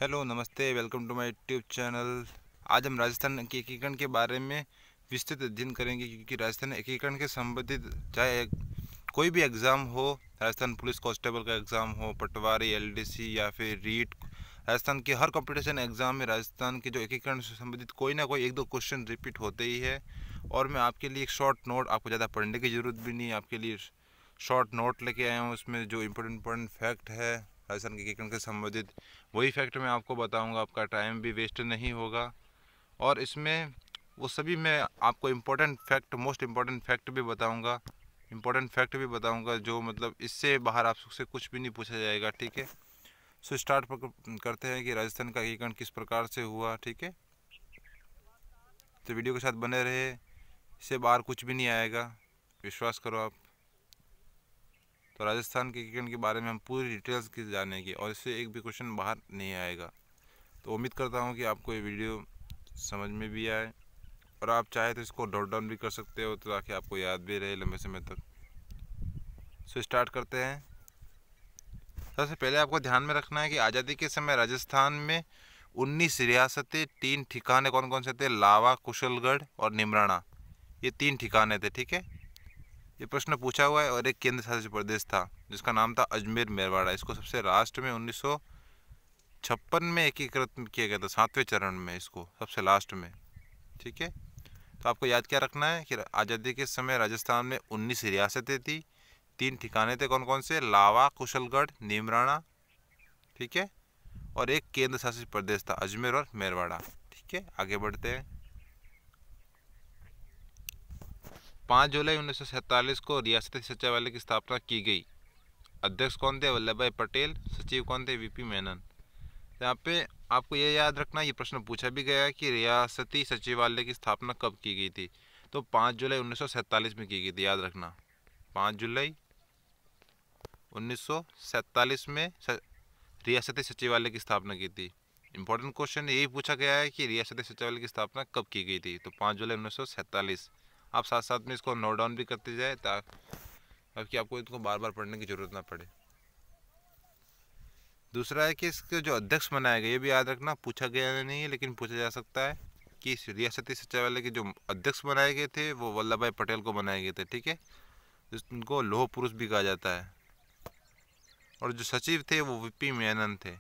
Hello नमस्ते, welcome to my YouTube channel. आज हम राजस्थान के एकीकरण के बारे में विस्तृत अध्ययन करेंगे, क्योंकि राजस्थान एकीकरण के संबंधित चाहे कोई भी एग्ज़ाम हो, राजस्थान पुलिस कांस्टेबल का एग्ज़ाम हो, पटवारी, एलडीसी या फिर रीट, राजस्थान के हर कंपटीशन एग्ज़ाम में राजस्थान के जो एकीकरण से संबंधित कोई ना कोई एक दो क्वेश्चन रिपीट होते ही है। और मैं आपके लिए एक शॉर्ट नोट, आपको ज़्यादा पढ़ने की ज़रूरत भी नहीं है, आपके लिए शॉर्ट नोट लेके आया हूँ। उसमें जो इम्पोर्टेंट फैक्ट है राजस्थान के एकीकरण के संबंधित, वही फैक्ट मैं आपको बताऊंगा। आपका टाइम भी वेस्ट नहीं होगा। और इसमें वो सभी मैं आपको important fact, most important fact भी बताऊंगा, जो मतलब इससे बाहर आपसे कुछ भी नहीं पूछा जाएगा। ठीक है, सो स्टार्ट करते हैं कि राजस्थान का एकीकरण किस प्रकार से हुआ। ठीक है, तो वीडियो के साथ बने रहे, इससे बाहर कुछ भी नहीं आएगा, विश्वास करो आप। तो राजस्थान के एकीकरण के बारे में हम पूरी डिटेल्स की जानेंगे और इससे एक भी क्वेश्चन बाहर नहीं आएगा। तो उम्मीद करता हूँ कि आपको ये वीडियो समझ में भी आए, और आप चाहे तो इसको नोट डाउन भी कर सकते हो, तो ताकि आपको याद भी रहे लंबे समय तक। सो स्टार्ट करते हैं। सबसे पहले आपको ध्यान में रखना है कि आज़ादी के समय राजस्थान में 19 रियासतें, 3 ठिकाने कौन कौन से थे? लावा, कुशलगढ़ और निमराना, ये 3 ठिकाने थे। ठीक है, ये प्रश्न पूछा हुआ है। और एक केंद्र शासित प्रदेश था जिसका नाम था अजमेर मेरवाड़ा। इसको सबसे लास्ट में 1956 में एकीकृत किया गया था, 7वें चरण में, इसको सबसे लास्ट में। ठीक है, तो आपको याद क्या रखना है कि आज़ादी के समय राजस्थान में 19 रियासतें थी, 3 ठिकाने थे कौन कौन से? लावा, कुशलगढ़, नीमराना। ठीक है, और एक केंद्र शासित प्रदेश था अजमेर और मेरवाड़ा। ठीक है, आगे बढ़ते हैं। 5 जुलाई 1947 को रियासती सचिवालय की स्थापना की गई। अध्यक्ष कौन थे? वल्लभ भाई पटेल। सचिव कौन थे? वीपी मेनन। यहाँ पे आपको ये याद रखना, ये प्रश्न पूछा भी गया है कि रियासती सचिवालय की स्थापना कब की गई थी। तो 5 जुलाई 1947 में की गई थी, याद रखना। 5 जुलाई 1947 में रियासती सचिवालय की स्थापना की थी। इंपॉर्टेंट क्वेश्चन यही पूछा गया है कि रियासती सचिवालय की स्थापना कब की गई थी। तो 5 जुलाई 1947। आप साथ साथ में इसको नोट डाउन भी करते जाए, ताकि आपको इसको बार बार पढ़ने की जरूरत ना पड़े। दूसरा है कि इसके जो अध्यक्ष बनाए गए, ये भी याद रखना, पूछा गया नहीं है लेकिन पूछा जा सकता है कि रियासती सचिवालय के जो अध्यक्ष बनाए गए थे वो वल्लभ भाई पटेल को बनाए गए थे। ठीक है, जिनको लौह पुरुष भी कहा जाता है। और जो सचिव थे वो वीपी मेनन थे।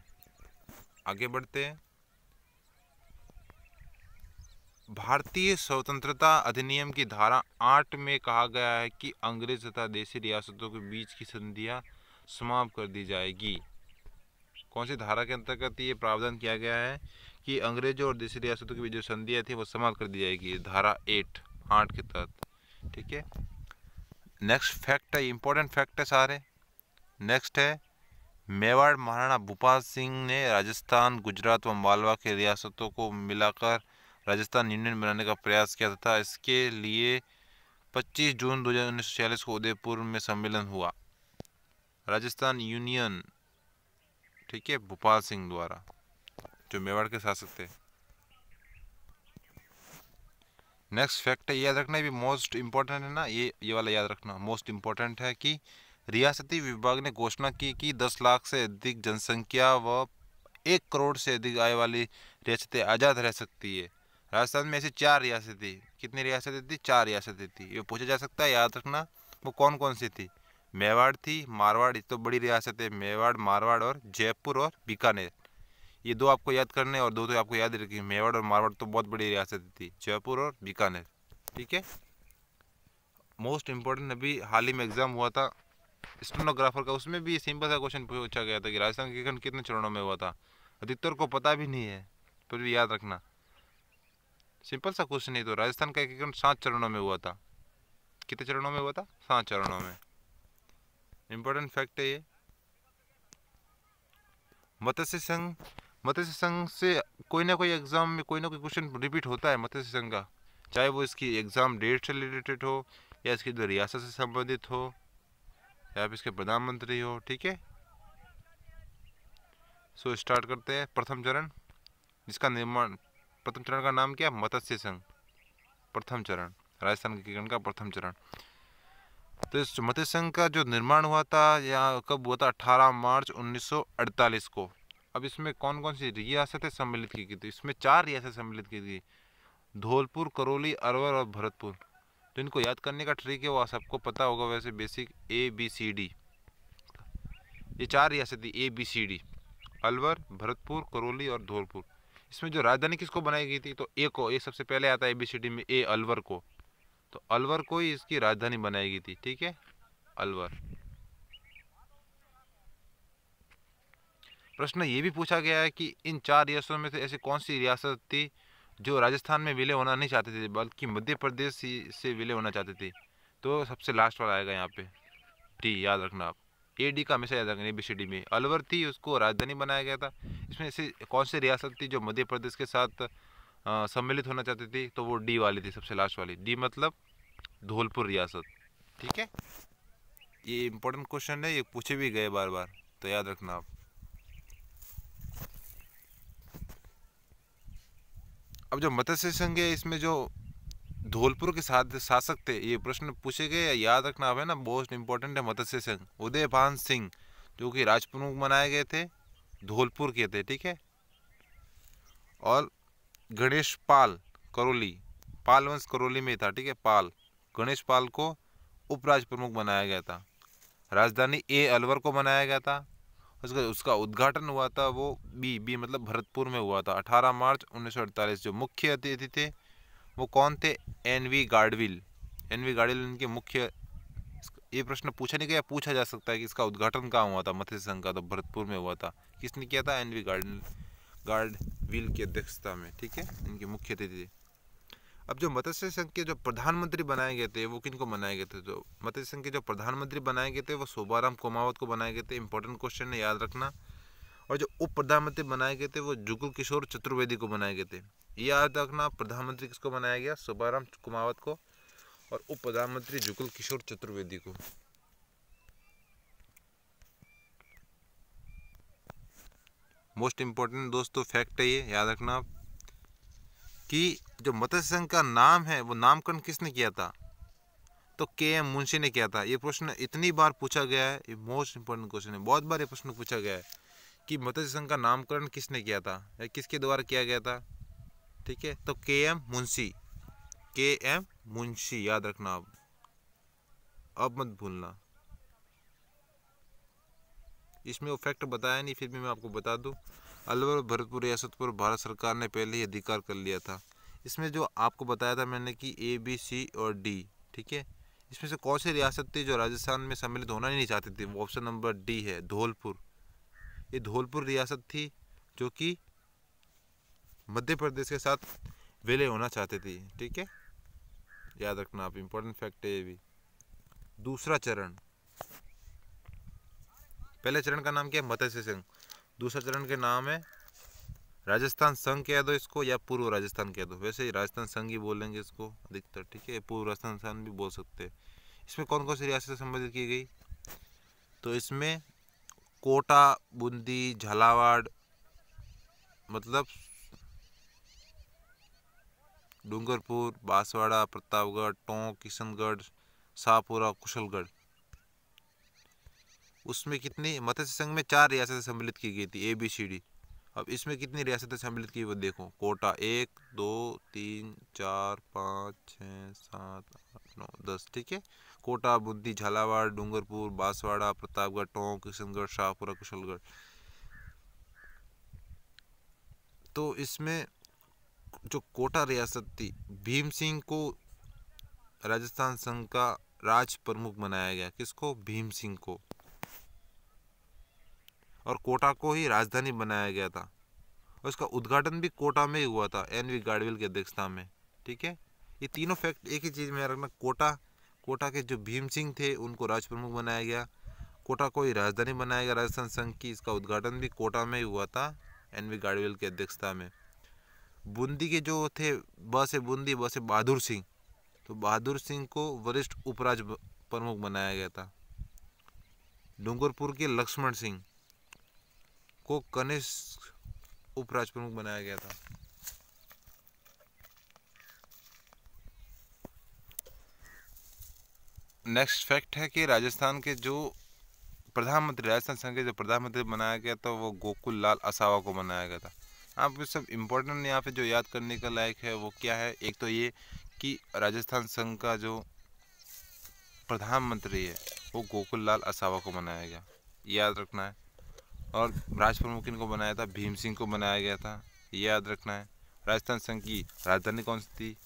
आगे बढ़ते हैं। भारतीय स्वतंत्रता अधिनियम की धारा 8 में कहा गया है कि अंग्रेज तथा देशी रियासतों के बीच की संधियां समाप्त कर दी जाएगी। कौन सी धारा के अंतर्गत ये प्रावधान किया गया है कि अंग्रेजों और देशी रियासतों की जो संधियां थी वो समाप्त कर दी जाएगी? धारा 8 के तहत। ठीक है, नेक्स्ट फैक्ट है, इंपॉर्टेंट फैक्ट है सारे। नेक्स्ट है, मेवाड़ महाराणा भूपाल सिंह ने राजस्थान, गुजरात व मालवा के रियासतों को मिलाकर राजस्थान यूनियन बनाने का प्रयास किया था। इसके लिए 25 जून 1946 को उदयपुर में सम्मेलन हुआ, राजस्थान यूनियन। ठीक है, भूपाल सिंह द्वारा, जो मेवाड़ के शासक थे। नेक्स्ट फैक्ट है, याद रखना, ये भी मोस्ट इम्पोर्टेंट है ना, ये वाला याद रखना, मोस्ट इम्पोर्टेंट है कि रियासती विभाग ने घोषणा की कि 10 लाख से अधिक जनसंख्या व 1 करोड़ से अधिक आय वाली रियासतें आज़ाद रह सकती है। राजस्थान में ऐसी 4 रियासतें थी। कितनी रियासतें थी? 4 रियासतें थी। ये पूछा जा सकता है, याद रखना वो कौन कौन सी थी। मेवाड़ थी, मारवाड़, तो बड़ी रियासत है, मेवाड़, मारवाड़ और जयपुर और बीकानेर। ये 2 आपको याद करने, और 2 तो आपको याद ही रखिए, मेवाड़ और मारवाड़ तो बहुत बड़ी रियासत थी, जयपुर और बीकानेर। ठीक है, मोस्ट इम्पोर्टेंट, अभी हाल ही में एग्जाम हुआ था स्टेनोग्राफर का, उसमें भी सिंपल सा क्वेश्चन पूछा गया था कि राजस्थान का एकीकरण कितने चरणों में हुआ था। अधिकतर को पता भी नहीं है, फिर भी याद रखना, सिंपल सा क्वेश्चन है। तो राजस्थान का एकीकरण 7 चरणों में हुआ था। कितने चरणों में हुआ था? 7 चरणों में। इम्पोर्टेंट फैक्ट है ये। मत्स्य संघ से कोई ना कोई एग्जाम में कोई ना कोई क्वेश्चन रिपीट होता है मत्स्य संघ का, चाहे वो इसकी एग्जाम डेट से रिलेटेड हो, या इसकी जो रियासत से संबंधित हो, या फिर इसके प्रधानमंत्री हो। ठीक है, सो स्टार्ट करते हैं। प्रथम चरण, जिसका निर्माण, प्रथम चरण का नाम क्या? मत्स्य संघ। प्रथम चरण, राजस्थान के एकीकरण का प्रथम चरण। तो इस मत्स्य संघ का जो निर्माण हुआ था, या कब हुआ था? 18 मार्च 1948 को। अब इसमें कौन कौन सी रियासतें सम्मिलित की गई थी? इसमें 4 रियासतें सम्मिलित की गई, धौलपुर, करौली, अलवर और भरतपुर। तो इनको याद करने का ट्रिक है, वो सबको पता होगा वैसे, बेसिक ABCD। ये 4 रियासत थी ABCD, अलवर, भरतपुर, करौली और धौलपुर। इसमें जो राजधानी किसको बनाई गई थी? तो ए को, ए सबसे पहले आता है ABCD में, ए अलवर को। तो अलवर को ही इसकी राजधानी बनाई गई थी, ठीक है, अलवर। प्रश्न ये भी पूछा गया है कि इन 4 रियासतों में से ऐसी कौन सी रियासत थी जो राजस्थान में विलय होना नहीं चाहते थे, बल्कि मध्य प्रदेश से विलय होना चाहते थे? तो सबसे लास्ट वाला आएगा यहाँ पे, डी, याद रखना आप। AD का हमेशा याद रखना, ABCD में अलवर थी, उसको राजधानी बनाया गया था। इसमें ऐसी कौन सी रियासत थी जो मध्य प्रदेश के साथ सम्मिलित होना चाहती थी? तो वो डी वाली थी, सबसे लास्ट वाली, डी मतलब धौलपुर रियासत, ठीक है। ये इंपॉर्टेंट क्वेश्चन है, ये पूछे भी गए बार बार, तो याद रखना आप। अब जो मत्स्य संघ है, इसमें जो धौलपुर के साथ शासक थे, ये प्रश्न पूछे गए, याद रखना आप, है ना, बहुत इंपॉर्टेंट है। मत्स्य संघ उदयभान सिंह जो कि राजप्रमुख बनाए गए थे, धौलपुर के थे, ठीक है। और गणेश पाल करौली, पाल वंश करौली में था, ठीक है, पाल, गणेश पाल को उपराज प्रमुख बनाया गया था। राजधानी ए अलवर को बनाया गया था। उसका उद्घाटन हुआ था वो बी मतलब भरतपुर में हुआ था, 18 मार्च 1948। जो मुख्य अतिथि थे वो कौन थे? NV गाडविल। NV गाडविल इनके मुख्य। ये प्रश्न पूछा नहीं गया, पूछा जा सकता है कि इसका उद्घाटन कहाँ हुआ था मत्स्य संघ का? तो भरतपुर में हुआ था। किसने किया था? NV गाडविल की अध्यक्षता में, ठीक है, इनके मुख्य अतिथि। अब जो मत्स्य संघ के जो प्रधानमंत्री बनाए गए थे वो किनको बनाए गए थे? जो मत्स्य संघ के जो प्रधानमंत्री बनाए गए थे वो शोभाराम कुमावत को बनाए गए थे। इंपॉर्टेंट क्वेश्चन है, याद रखना। और जो उप प्रधानमंत्री बनाए गए थे वो जुगल किशोर चतुर्वेदी को बनाए गए थे। ये याद रखना, प्रधानमंत्री किसको बनाया गया? शोभाराम कुमावत को, और उप प्रधानमंत्री जुगल किशोर चतुर्वेदी को। मोस्ट इंपॉर्टेंट दोस्तों फैक्ट है ये, याद रखना आप, कि जो मत्स्य संघ का नाम है वो नामकरण किसने किया था? तो KM मुंशी ने किया था। ये प्रश्न इतनी बार पूछा गया है, ये मोस्ट इंपॉर्टेंट क्वेश्चन है, बहुत बार ये प्रश्न पूछा गया है कि मत्स्य संघ का नामकरण किसने किया था या किसके द्वारा किया गया था, ठीक है। तो KM मुंशी, KM मुंशी, याद रखना आप, अब मत भूलना। इसमें वो फैक्ट बताया नहीं, फिर भी मैं आपको बता दूं, अलवर और भरतपुर रियासत पर भारत सरकार ने पहले ही अधिकार कर लिया था। इसमें जो आपको बताया था मैंने कि A, B, C और D, ठीक है, इसमें से कौन सी रियासत थी जो राजस्थान में सम्मिलित होना ही नहीं चाहती थी? वो ऑप्शन नंबर D है, धौलपुर। ये धौलपुर रियासत थी जो कि मध्य प्रदेश के साथ विलय होना चाहती थी, ठीक है, याद रखना आप, इंपॉर्टेंट फैक्ट है ये भी। दूसरा चरण, पहले चरण का नाम क्या है? मत्स्य संघ। दूसरा चरण के नाम है राजस्थान संघ कह दो इसको, या पूर्व राजस्थान कह दो, वैसे ही राजस्थान संघ ही बोलेंगे इसको अधिकतर, ठीक है, पूर्व राजस्थान संघ भी बोल सकते हैं। इसमें कौन कौन सी रियासतें संबंधित की गई? तो इसमें कोटा, बूंदी, झालावाड़ मतलब डूंगरपुर, बांसवाड़ा, प्रतापगढ़, टोंक, किशनगढ़, शाहपुरा, कुशलगढ़। उसमें कितनी, मत्स्य संघ में 4 रियासतें सम्मिलित की गई थी, ABCD। अब इसमें कितनी रियासतें सम्मिलित की वो देखो, कोटा 1, 2, 3, 4, 5, 6, 7, 8, 9, 10, ठीक है। कोटा, बूंदी, झालावाड़, डूंगरपुर, बांसवाड़ा, प्रतापगढ़, टोंक, किशनगढ़, शाहपुरा, कुशलगढ़। तो इसमें जो कोटा रियासत थी, भीम सिंह को राजस्थान संघ का राज प्रमुख बनाया गया। किसको? भीम सिंह को। और कोटा को ही राजधानी बनाया गया था, और इसका उद्घाटन भी कोटा में ही हुआ था, NV गाडविल की अध्यक्षता में, ठीक है। ये तीनों फैक्ट एक ही चीज़ में रखना। कोटा के जो भीम सिंह थे उनको राज प्रमुख बनाया गया, कोटा को ही राजधानी बनाया गया राजस्थान संघ की, इसका उद्घाटन भी कोटा में ही हुआ था, NV गाडविल की अध्यक्षता में। बूंदी के जो थे, बूंदी बहादुर सिंह, तो बहादुर सिंह को वरिष्ठ उपराज प्रमुख बनाया गया था। डूंगरपुर के लक्ष्मण सिंह को कनिष्ठ उपराज प्रमुख बनाया गया था। नेक्स्ट फैक्ट है कि राजस्थान के जो प्रधानमंत्री, राजस्थान संघ के जो प्रधानमंत्री बनाया गया था वो गोकुल लाल असावा को बनाया गया था। आप ये सब इम्पोर्टेंट यहाँ पे जो याद करने का लायक है वो क्या है, एक तो ये कि राजस्थान संघ का जो प्रधानमंत्री है वो गोकुल लाल असावा को बनाया गया, याद रखना है। और राज प्रमुख इनको बनाया था, भीम सिंह को बनाया गया था, ये याद रखना है। राजस्थान संघ की राजधानी कौन सी थी,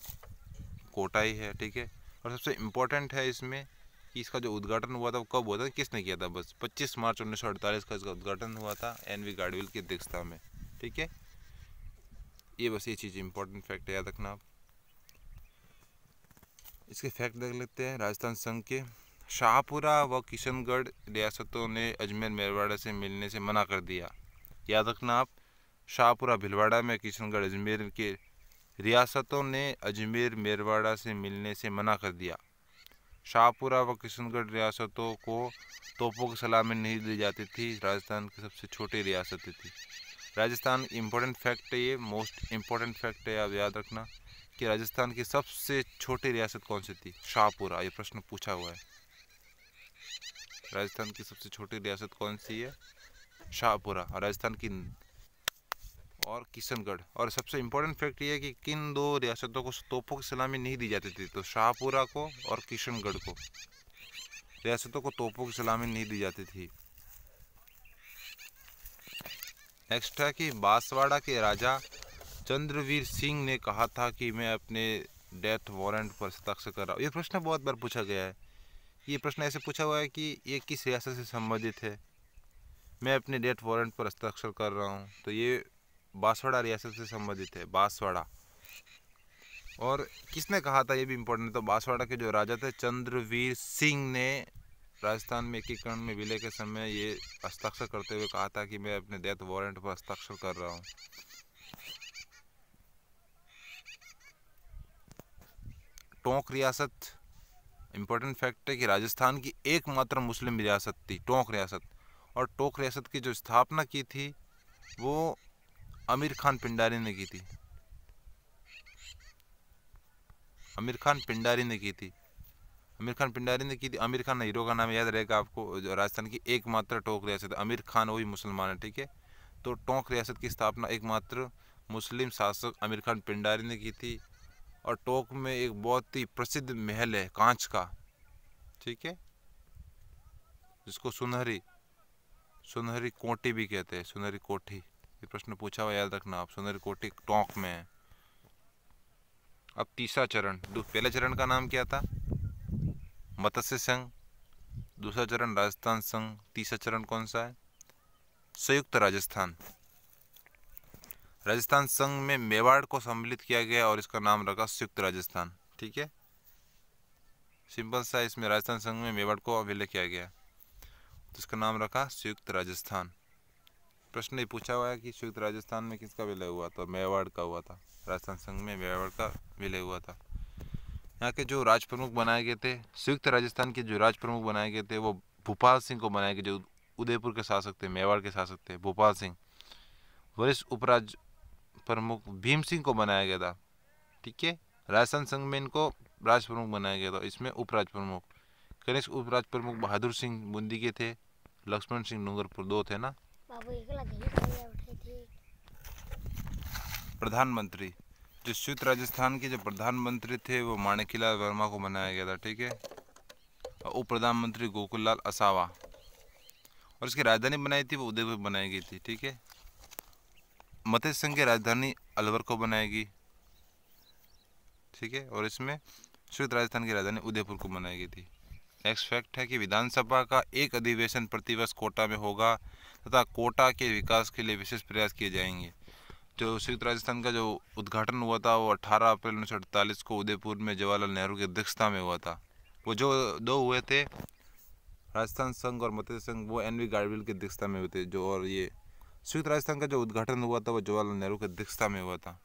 कोटा ही है, ठीक है। और सबसे इम्पोर्टेंट है इसमें कि इसका जो उद्घाटन हुआ था वो कब हुआ था, किसने किया था, बस 25 मार्च 1948 का इसका उद्घाटन हुआ था एन वी गाडगिल की अध्यक्षता में, ठीक है। ये बस ये चीज़ इम्पोर्टेंट फैक्ट याद रखना आप। इसके फैक्ट देख लेते हैं। राजस्थान संघ के शाहपुरा व किशनगढ़ रियासतों ने अजमेर मेरवाड़ा से मिलने से मना कर दिया, याद रखना आप। शाहपुरा भीलवाड़ा में, किशनगढ़ अजमेर के रियासतों ने अजमेर मेरवाड़ा से मिलने से मना कर दिया। शाहपुरा व किशनगढ़ रियासतों को तोपों की सलामी नहीं दी जाती थी, राजस्थान की सबसे छोटी रियासतें थी। राजस्थान इम्पोर्टेंट फैक्ट है, ये मोस्ट इम्पोर्टेंट फैक्ट है, आप याद रखना कि राजस्थान की सबसे छोटी रियासत कौन सी थी, शाहपुरा। ये प्रश्न पूछा हुआ है, राजस्थान की सबसे छोटी रियासत कौन सी है, शाहपुरा। और राजस्थान की और किशनगढ़। और सबसे इम्पोर्टेंट फैक्ट ये है कि किन दो रियासतों को तोपों की सलामी नहीं दी जाती थी, तो शाहपुरा को और किशनगढ़ को रियासतों को तोपों की सलामी नहीं दी जाती थी। नेक्स्ट है कि बांसवाड़ा के राजा चंद्रवीर सिंह ने कहा था कि मैं अपने डेथ वारंट पर हस्ताक्षर कर रहा हूँ। ये प्रश्न बहुत बार पूछा गया है। ये प्रश्न ऐसे पूछा हुआ है कि ये किस रियासत से संबंधित है, मैं अपने डेथ वारंट पर हस्ताक्षर कर रहा हूँ, तो ये बांसवाड़ा रियासत से संबंधित है, बांसवाड़ा। और किसने कहा था ये भी इम्पोर्टेंट है, तो बांसवाड़ा के जो राजा थे चंद्रवीर सिंह ने राजस्थान में एकीकरण में विलय के समय ये हस्ताक्षर करते हुए कहा था कि मैं अपने डेथ वारंट पर हस्ताक्षर कर रहा हूँ। टोंक रियासत, इम्पोर्टेंट फैक्ट है कि राजस्थान की एकमात्र मुस्लिम रियासत थी टोंक रियासत। और टोंक रियासत की जो स्थापना की थी वो आमिर खान पिंडारी ने की थी, आमिर खान पिंडारी ने की थी, आमिर खान पिंडारी ने की थी। आमिर खान हीरो का नाम याद रहेगा आपको। जो राजस्थान की एकमात्र टोंक रियासत, आमिर खान वही मुसलमान है, ठीक है। तो टोंक रियासत की स्थापना एकमात्र मुस्लिम शासक आमिर खान पिंडारी ने की थी। और टोंक में एक बहुत ही प्रसिद्ध महल है कांच का, ठीक है, जिसको सुनहरी कोठी भी कहते हैं, सुनहरी कोठी। ये प्रश्न पूछा हुआ, याद रखना आप, सुनहरी कोठी टोंक में है। अब तीसरा चरण, पहले चरण का नाम क्या था, मत्स्य संघ। दूसरा चरण राजस्थान संघ। तीसरा चरण कौन सा है, संयुक्त राजस्थान। राजस्थान संघ में मेवाड़ को सम्मिलित किया गया और इसका नाम रखा संयुक्त राजस्थान, ठीक है, सिंपल सा। इसमें राजस्थान संघ में मेवाड़ को विलय किया गया तो इसका नाम रखा संयुक्त राजस्थान। प्रश्न ये पूछा हुआ है कि संयुक्त राजस्थान में किसका विलय हुआ, तो मेवाड़ का हुआ था। राजस्थान संघ में मेवाड़ का विलय हुआ था। यहाँ के जो राज प्रमुख बनाए गए थे, संयुक्त राजस्थान के जो राज प्रमुख बनाए गए थे वो भूपाल सिंह को बनाए गए, जो उदयपुर के शासक थे, मेवाड़ के शासक थे, भूपाल सिंह। वरिष्ठ उपराज प्रमुख भीम सिंह को बनाया गया था, ठीक है। राजस्थान संघ में इनको राज प्रमुख बनाया गया था, इसमें उपराज प्रमुख। कनिष्ठ उपराज प्रमुख बहादुर सिंह बूंदी के थे, लक्ष्मण सिंह डूंगरपुर, दो थे ना। प्रधानमंत्री, जो संयुक्त राजस्थान के जो प्रधानमंत्री थे वो माणिक्यलाल वर्मा को बनाया गया था, ठीक है। और उप प्रधानमंत्री गोकुल लाल असावा। और इसकी राजधानी बनाई थी वो उदयपुर बनाई गई थी, ठीक है। मत्स्य संघ की राजधानी अलवर को बनाएगी, ठीक है। और इसमें संयुक्त राजस्थान की राजधानी उदयपुर को बनाई गई थी। नेक्स्ट फैक्ट है कि विधानसभा का एक अधिवेशन प्रतिवर्ष कोटा में होगा तथा कोटा के विकास के लिए विशेष प्रयास किए जाएंगे। जो संयुक्त राजस्थान का जो उद्घाटन हुआ था वो 18 अप्रैल 1948 को उदयपुर में जवाहरलाल नेहरू की अध्यक्षता में हुआ था। वो जो दो हुए थे, राजस्थान संघ और मत्स्य संघ, वो एन वी गाडगिल की अध्यक्षता में हुए थे जो। और ये संयुक्त राजस्थान का जो उद्घाटन हुआ था वो जवाहरलाल नेहरू की अध्यक्षता में हुआ था।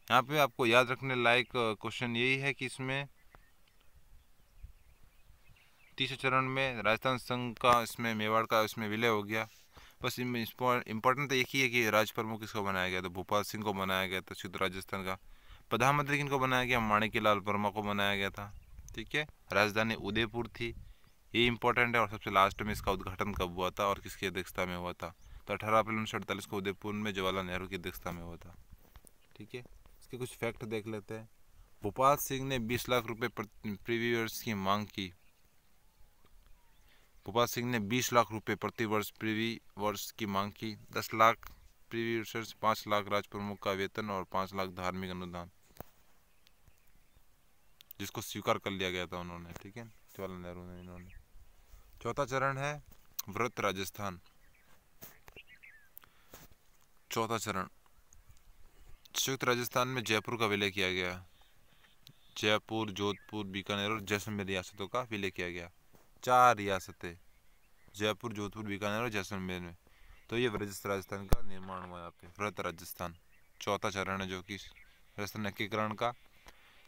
यहाँ पे आपको याद रखने लायक क्वेश्चन यही है कि इसमें तीसरे चरण में राजस्थान संघ का, इसमें मेवाड़ का इसमें विलय हो गया। बस इम्पोर्टेंट तो एक ही है कि राज प्रमुख किसको बनाया गया, तो भूपाल सिंह को बनाया गया था संयुक्त राजस्थान का। प्रधानमंत्री किनको बनाया गया, माणिक्यलाल वर्मा को बनाया गया था, ठीक है। राजधानी उदयपुर थी, ये इंपॉर्टेंट है। और सबसे लास्ट में इसका उद्घाटन कब हुआ था और किसकी अध्यक्षता में हुआ था? तो 18 अप्रैल 1948 को उदयपुर में जवाहरलाल नेहरू की अध्यक्षता में हुआ था। ठीक है, इसके कुछ फैक्ट देख लेते हैं। भोपाल सिंह ने 20 लाख रुपए प्रति वर्ष की मांग की। भोपाल सिंह ने 20 लाख रुपए प्रति वर्ष की मांग की। 10 लाख प्रीवियस वर्ष, 5 लाख राज प्रमुख का वेतन और 5 लाख धार्मिक अनुदान, जिसको स्वीकार कर लिया गया था उन्होंने। ठीक है, जवाहरलाल नेहरू ने, इन्होंने। चौथा चरण है व्रत राजस्थान। चौथा चरण संयुक्त राजस्थान में जयपुर का विलय किया गया। जयपुर, जोधपुर, बीकानेर और जैसलमेर रियासतों का विलय किया गया। 4 रियासतें, जयपुर, जोधपुर, बीकानेर और जैसलमेर में। तो ये व्रत राजस्थान का निर्माण हुआ यहाँ पे, व्रत राजस्थान। चौथा चरण है जो कि राजस्थान एकीकरण का।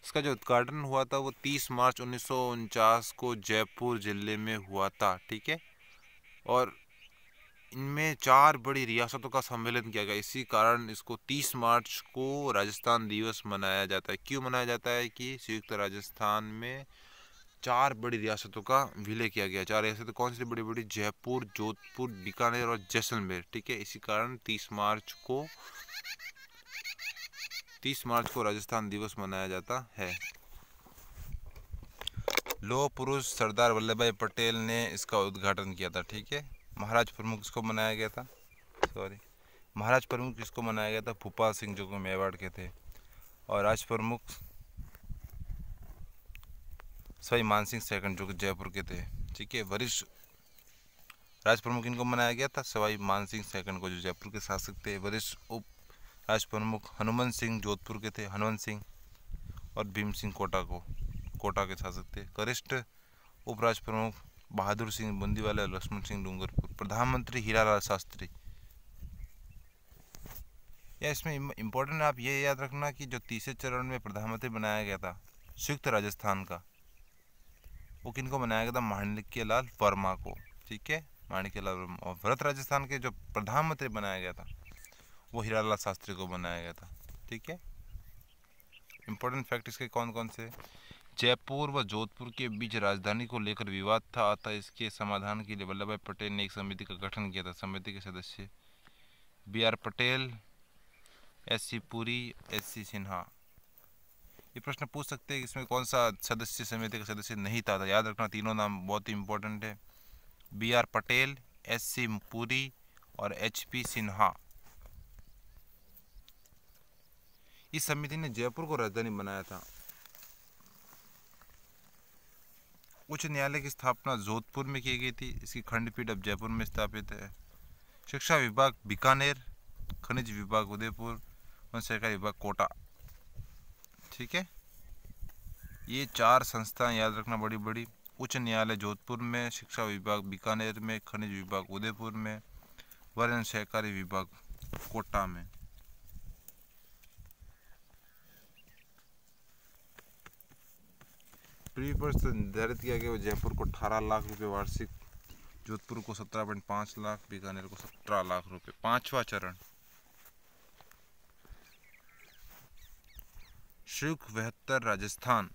इसका जो उद्घाटन हुआ था वो 30 मार्च 1949 को जयपुर जिले में हुआ था। ठीक है, और इनमें 4 बड़ी रियासतों का सम्मेलन किया गया। इसी कारण इसको 30 मार्च को राजस्थान दिवस मनाया जाता है। क्यों मनाया जाता है? कि संयुक्त राजस्थान में 4 बड़ी रियासतों का विलय किया गया। 4 रियासतें कौन सी बड़ी बड़ी? जयपुर, जोधपुर, बीकानेर और जैसलमेर। ठीक है, इसी कारण 30 मार्च को राजस्थान दिवस मनाया जाता है। लौह पुरुष सरदार वल्लभ भाई पटेल ने इसका उद्घाटन किया था। ठीक है, महाराज प्रमुख इसको मनाया गया था। महाराज प्रमुख किसको मनाया गया था? भोपाल सिंह, जो कि मेवाड़ के थे। और राज प्रमुख सवाई मानसिंह सेकंड, जो कि जयपुर के थे। ठीक है, वरिष्ठ राज प्रमुख इनको मनाया गया था, सवाई मानसिंह सेकंड को, जो जयपुर के शासक थे। वरिष्ठ उप राज प्रमुख हनुमंत सिंह जोधपुर के थे, हनुमंत सिंह। और भीम सिंह कोटा के शासक थे। वरिष्ठ उपराज प्रमुख बहादुर सिंह बूंदीवाला और लक्ष्मण सिंह डूंगरपुर। प्रधानमंत्री हीरालाल शास्त्री। या इसमें इम्पोर्टेंट आप ये याद रखना कि जो तीसरे चरण में प्रधानमंत्री बनाया गया था संयुक्त राजस्थान का, वो किनको बनाया गया था? माणिक्यलाल वर्मा को। ठीक है, माणिक्यलाल वर्मा। और व्रत राजस्थान के जो प्रधानमंत्री बनाया गया था वो हीरालाल शास्त्री को बनाया गया था। ठीक है, इंपॉर्टेंट फैक्ट इसके कौन कौन से? जयपुर व जोधपुर के बीच राजधानी को लेकर विवाद था, अतः इसके समाधान के लिए वल्लभ भाई पटेल ने एक समिति का गठन किया था। समिति के सदस्य BR Patel, SC Puri, SC Sinha. ये प्रश्न पूछ सकते हैं कि इसमें कौन सा सदस्य समिति का सदस्य नहीं था। तो याद रखना, तीनों नाम बहुत ही इंपॉर्टेंट है। BR पटेल, SC पुरी और HP सिन्हा। इस समिति ने जयपुर को राजधानी बनाया था। उच्च न्यायालय की स्थापना जोधपुर में की गई थी। इसकी खंडपीठ अब जयपुर में स्थापित है। शिक्षा विभाग बीकानेर, खनिज विभाग उदयपुर, वन सहकारी विभाग कोटा। ठीक है, ये 4 संस्थाएं याद रखना बड़ी बड़ी। उच्च न्यायालय जोधपुर में, शिक्षा विभाग बीकानेर में, खनिज विभाग उदयपुर में, वन सहकारी विभाग कोटा में। प्रीपर्स निर्धारित किया गया जयपुर को 18 लाख रुपए वार्षिक, जोधपुर को 17.5 लाख, बीकानेर को 17 लाख रुपए। 5वां चरण शुल्क 72 राजस्थान।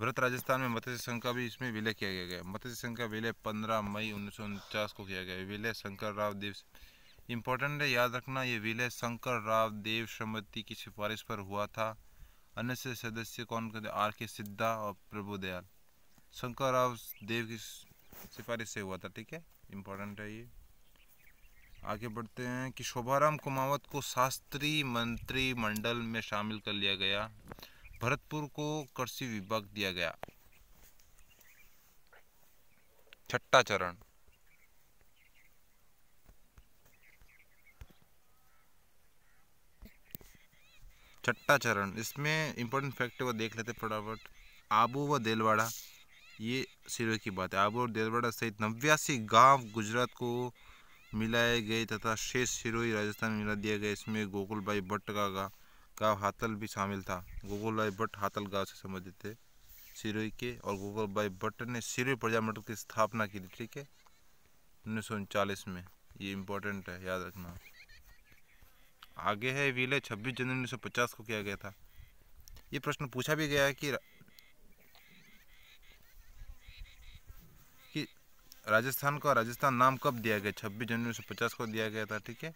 व्रत राजस्थान में मत्स्य संघ का भी इसमें विलय किया गया। मत्स्य संघ का विलय 15 मई 1949 को किया गया। विलय शंकर राव देव, इंपॉर्टेंट है याद रखना, ये विलय शंकर राव देव समिति की सिफारिश पर हुआ था। अन्य से सदस्य कौन कहते? RK सिद्धा और प्रभुदयाल। शंकर राव देव की सिफारिश से हुआ था। ठीक है, इंपॉर्टेंट है ये। आगे बढ़ते हैं कि शोभाराम कुमावत को शास्त्री मंत्रिमंडल में शामिल कर लिया गया। भरतपुर को कृषि विभाग दिया गया। 6ठा चरण इसमें इंपॉर्टेंट फैक्ट वो देख लेते फटाफट। आबू व देलवाड़ा, ये सिरोही की बात है। आबू और देलवाड़ा सहित 89 गांव गुजरात को मिलाए गए तथा शेष सिरोही राजस्थान में मिला दिया गया। इसमें गोकुलभाई भट्ट का गाँव हातल भी शामिल था। गोकुलभाई भट्ट हातल गांव से संबंधित थे सिरोही के, और गोकुलभाई भट्ट ने सिरोही प्रजामंडल की स्थापना की थी। ठीक है, 1939 में। ये इंपॉर्टेंट है, याद रखना। आगे है विलय 26 जनवरी 1950 को किया गया था। ये प्रश्न पूछा भी गया है कि राजस्थान को राजस्थान नाम कब दिया गया? 26 जनवरी 1950 को दिया गया था, ठीक है।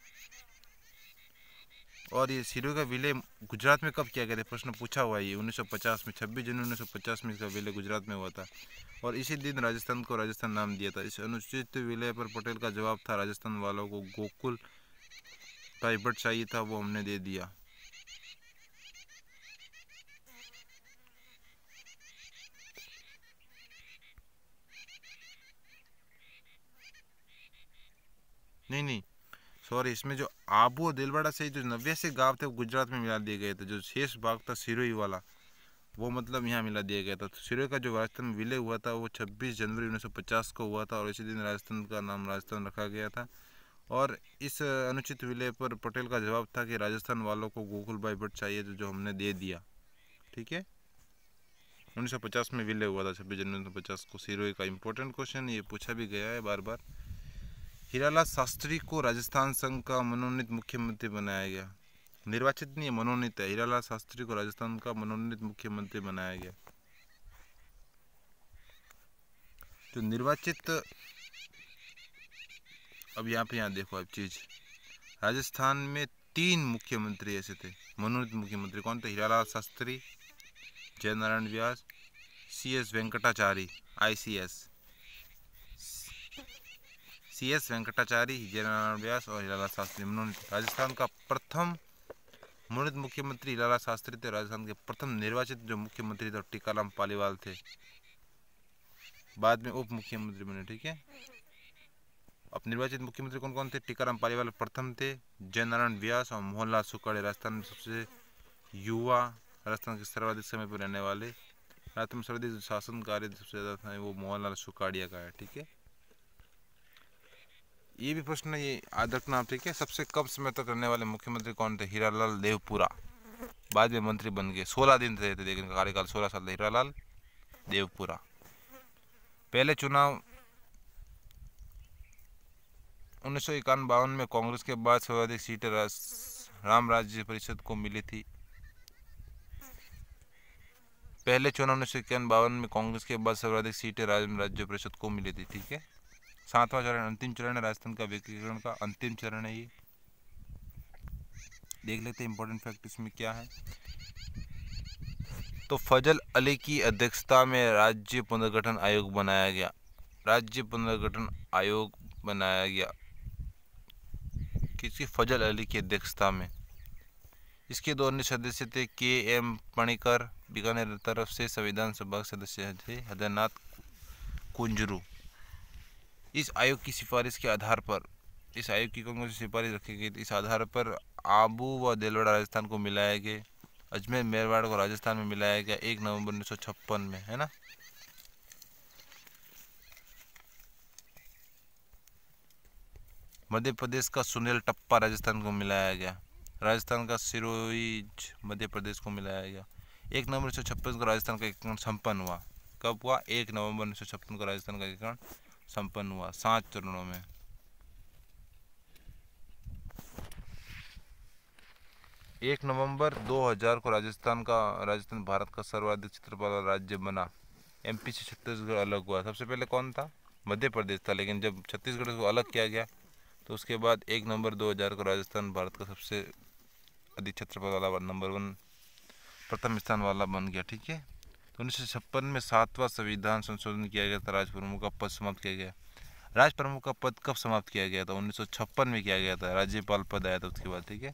और ये सिरोही का विलय गुजरात में कब किया गया था? प्रश्न पूछा हुआ है ये 1950 में, 26 जनवरी 1950 में इसका विलय गुजरात में हुआ था और इसी दिन राजस्थान को राजस्थान नाम दिया था। इस अनुचित विलय पर पटेल का जवाब था, राजस्थान वालों को गोकुल भाई भट्ट चाहिए था, वो हमने दे दिया। नहीं, सॉरी, इसमें जो आबू और दिलवाड़ा से जो 89 गाँव थे वो गुजरात में मिला दिए गए थे। जो शेष भाग था सिरोही वाला वो मतलब यहाँ मिला दिया गया था। तो सिरोही का जो राजस्थान में विलय हुआ था वो 26 जनवरी 1950 को हुआ था और इसी दिन राजस्थान का नाम राजस्थान रखा गया था। और इस अनुचित विलय पर पटेल का जवाब था कि राजस्थान वालों को गोकुल भाई भट्ट चाहिए जो हमने दे दिया, ठीक है। 1950 में विलय हुआ था 26 जनवरी 1950 को सिरोही का। इंपॉर्टेंट क्वेश्चन, ये पूछा भी गया है बार बार। हीरालाल शास्त्री को राजस्थान संघ का मनोनीत मुख्यमंत्री बनाया गया। निर्वाचित नहीं, मनोनीत है। हीरालाल शास्त्री को राजस्थान का मनोनीत मुख्यमंत्री बनाया गया। तो निर्वाचित, अब यहाँ देखो अब चीज, राजस्थान में 3 मुख्यमंत्री ऐसे थे मनोनीत मुख्यमंत्री। कौन थे? हीरालाल शास्त्री, जयनारायण व्यास, CS Venkatachari, ICS, CS Venkatachari, Jainarayan व्यास और हीरालाल शास्त्री मनोनीत। राजस्थान का प्रथम मनोनीत मुख्यमंत्री हीरालाल शास्त्री थे। राजस्थान के प्रथम निर्वाचित जो मुख्यमंत्री थे टीकाराम पालीवाल थे, बाद में उप मुख्यमंत्री बने, ठीक है। अब निर्वाचित मुख्यमंत्री कौन कौन थे? टीकाराम पालीवाल प्रथम थे, जयनारायण व्यास और मोहनलाल सुखाड़े। राजस्थान में सबसे युवा, राजस्थान के सर्वाधिक समय पर रहने वाले, राजस्थान में सर्वाधिक शासन कार्य सबसे ज़्यादा था वो मोहनलाल सुखाड़िया का है, ठीक है। ये भी प्रश्न ये याद रखना, ठीक है। सबसे कम समय तक रहने वाले मुख्यमंत्री कौन थे? हीरालाल देवपुरा, बाद में मंत्री बन गए। 16 दिन रहे थे, लेकिन कार्यकाल 16 साल। हीरालाल देवपुरा। पहले चुनाव 1951 में कांग्रेस के बाद सर्वाधिक सीटें राम राज्य परिषद को मिली थी। पहले चुनाव 1951 में कांग्रेस के बाद सर्वाधिक सीटें राम राज्य परिषद को मिली थी, ठीक है। 7वां चरण, अंतिम चरण है राजस्थान का विकेंद्रीकरण का, अंतिम चरण है ये। देख लेते हैं इंपॉर्टेंट फैक्ट इसमें क्या है। तो फजल अली की अध्यक्षता में राज्य पुनर्गठन आयोग बनाया गया। राज्य पुनर्गठन आयोग बनाया गया किसी? फजल अली की अध्यक्षता में। इसके 2 अन्य सदस्य थे, KM पणिकर बीकानेर तरफ से संविधान सभा सदस्य थे, हृदयनाथ कुंजरू। इस आयोग की सिफारिश के आधार पर, इस आयोग की कौन सी सिफारिश रखी गई? इस आधार पर आबू व दिलवाड़ा राजस्थान को मिलाया गया, अजमेर मेरवाड़ को राजस्थान में मिलाया गया 1 नवंबर 1956 में, है ना। मध्य प्रदेश का सुनील टप्पा राजस्थान को मिलाया गया। राजस्थान का सिरोही मध्य प्रदेश को मिलाया गया। 1 नवंबर 1956 को राजस्थान का एकीकरण संपन्न हुआ। कब हुआ? 1 नवंबर 1956 को राजस्थान का एकीकरण संपन्न हुआ 7 चरणों में। एक नवंबर 2000 को राजस्थान भारत का सर्वाधिक क्षेत्रफल वाला राज्य बना। MP से छत्तीसगढ़ अलग हुआ। सबसे पहले कौन था? मध्य प्रदेश था, लेकिन जब छत्तीसगढ़ को अलग किया गया तो उसके बाद 1 नवंबर 2000 को राजस्थान भारत का सबसे अधिक क्षेत्रफल वाला नंबर 1 प्रथम स्थान वाला बन गया, ठीक है। तो 1956 में 7वां संविधान संशोधन किया गया था, राज प्रमुख का पद समाप्त किया गया। राज प्रमुख का पद कब समाप्त किया गया था? 1956 में किया गया था, राज्यपाल पद आया था उसके बाद, ठीक है।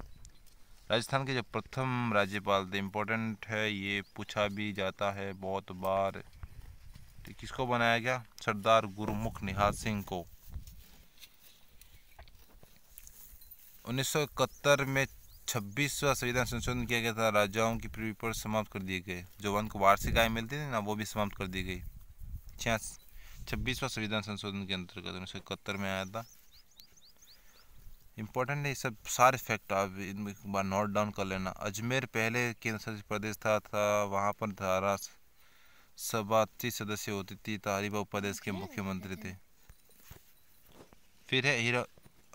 राजस्थान के जो प्रथम राज्यपाल थे, इम्पोर्टेंट है, ये पूछा भी जाता है बहुत बार, किसको बनाया गया? सरदार गुरुमुख निहाल सिंह को। 1971 में 26वां संविधान संशोधन किया गया था, राजाओं की पृथ्वी पर समाप्त कर दिए गए। जो उनको वार्षिक आय मिलती थी ना, वो भी समाप्त कर दी गई। 26वां संविधान संशोधन के अंतर्गत 1971 में आया था। इंपॉर्टेंट है ये सब सारे फैक्ट, आप एक बार नोट डाउन कर लेना। अजमेर पहले केंद्र शासित प्रदेश था वहाँ पर धारा सभा 30 सदस्य होती थी, हरिभाऊ प्रदेश के मुख्यमंत्री थे। फिर है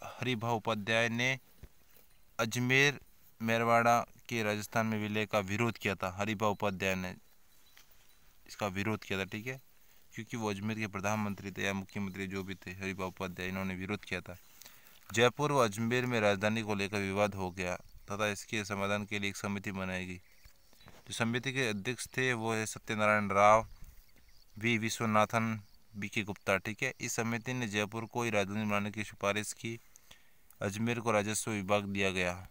हरिभाऊ उपाध्याय ने अजमेर मेरवाड़ा के राजस्थान में विलय का विरोध किया था। हरिभाऊ उपाध्याय ने इसका विरोध किया था, ठीक है, क्योंकि वो अजमेर के प्रधानमंत्री थे या मुख्यमंत्री जो भी थे, हरिभाऊ उपाध्याय, इन्होंने विरोध किया था। जयपुर व अजमेर में राजधानी को लेकर विवाद हो गया तथा इसके समाधान के लिए एक समिति बनाई गई। जो समिति के अध्यक्ष थे वो है सत्यनारायण राव, वी विश्वनाथन, बी के गुप्ता। ठीक है, इस समिति ने जयपुर को ही राजधानी बनाने की सिफारिश की। अजमेर को राजस्व विभाग दिया गया।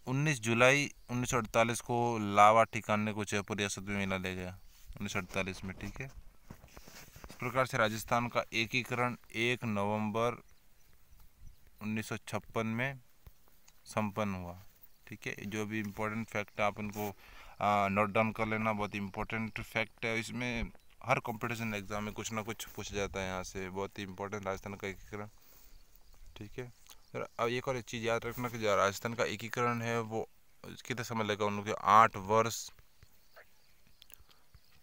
19 जुलाई 1948 को लावा ठिकाने को जयपुर रियासत में मिला ले गया, 1948 में। ठीक है, इस प्रकार से राजस्थान का एकीकरण 1 नवंबर 1956 में संपन्न हुआ। ठीक है, जो भी इम्पोर्टेंट फैक्ट है आप इनको नोट डाउन कर लेना, बहुत इंपॉर्टेंट फैक्ट है। इसमें हर कंपटीशन एग्जाम में कुछ ना कुछ पूछा जाता है यहाँ से, बहुत ही इंपॉर्टेंट राजस्थान का एकीकरण। ठीक है, अब एक और चीज़ याद रखना कि जो राजस्थान का एकीकरण है वो कितना समय लगा उन लोग 8 वर्ष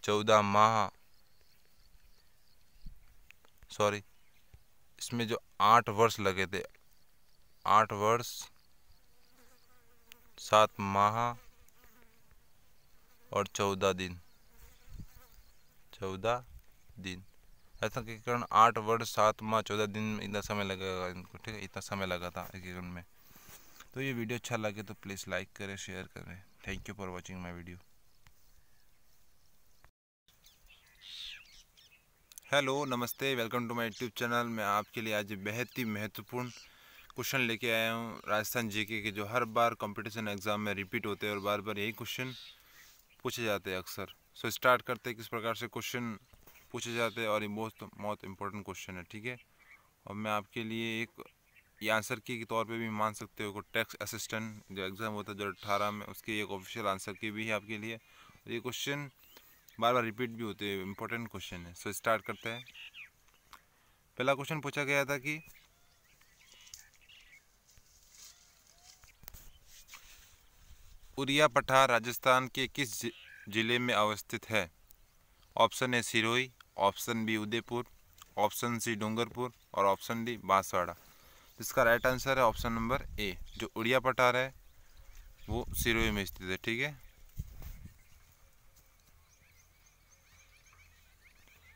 14 माह, सॉरी, इसमें जो 8 वर्ष लगे थे, 8 वर्ष 7 माह और 14 दिन, 14 दिन। ऐसा एकीकरण 8 वर्ष 7 माह 14 दिन, इतना समय लगेगा इनको। ठीक है, इतना समय लगा था एकीकरण में। तो ये वीडियो अच्छा लगे तो प्लीज़ लाइक करें, शेयर करें। Thank you for watching my video. Hello, नमस्ते, welcome to my YouTube channel. मैं आपके लिए आज बेहद ही महत्वपूर्ण क्वेश्चन लेके आया हूँ राजस्थान जीके के, जो हर बार कंपटीशन एग्जाम में रिपीट होते हैं और बार बार यही क्वेश्चन पूछे जाते हैं अक्सर। सो स्टार्ट करते हैं किस प्रकार से क्वेश्चन पूछे जाते हैं, और ये बहुत इंपॉर्टेंट क्वेश्चन है। ठीक है, और मैं आपके लिए एक ये आंसर की तौर पे भी मान सकते हो, टैक्स असिस्टेंट जो एग्ज़ाम होता है जो 18 में, उसकी एक ऑफिशियल आंसर की भी है आपके लिए। ये क्वेश्चन बार बार रिपीट भी होते हैं, इंपॉर्टेंट क्वेश्चन है। सो स्टार्ट करते हैं। पहला क्वेश्चन पूछा गया था कि उरिया पठार राजस्थान के किस जिले में अवस्थित है? Option A Sirohi, option B Udaipur, option C Dungarpur और ऑप्शन डी बांसवाड़ा। इसका राइट आंसर है ऑप्शन नंबर ए। जो उड़िया पठार है वो सिरोही में स्थित है। ठीक है,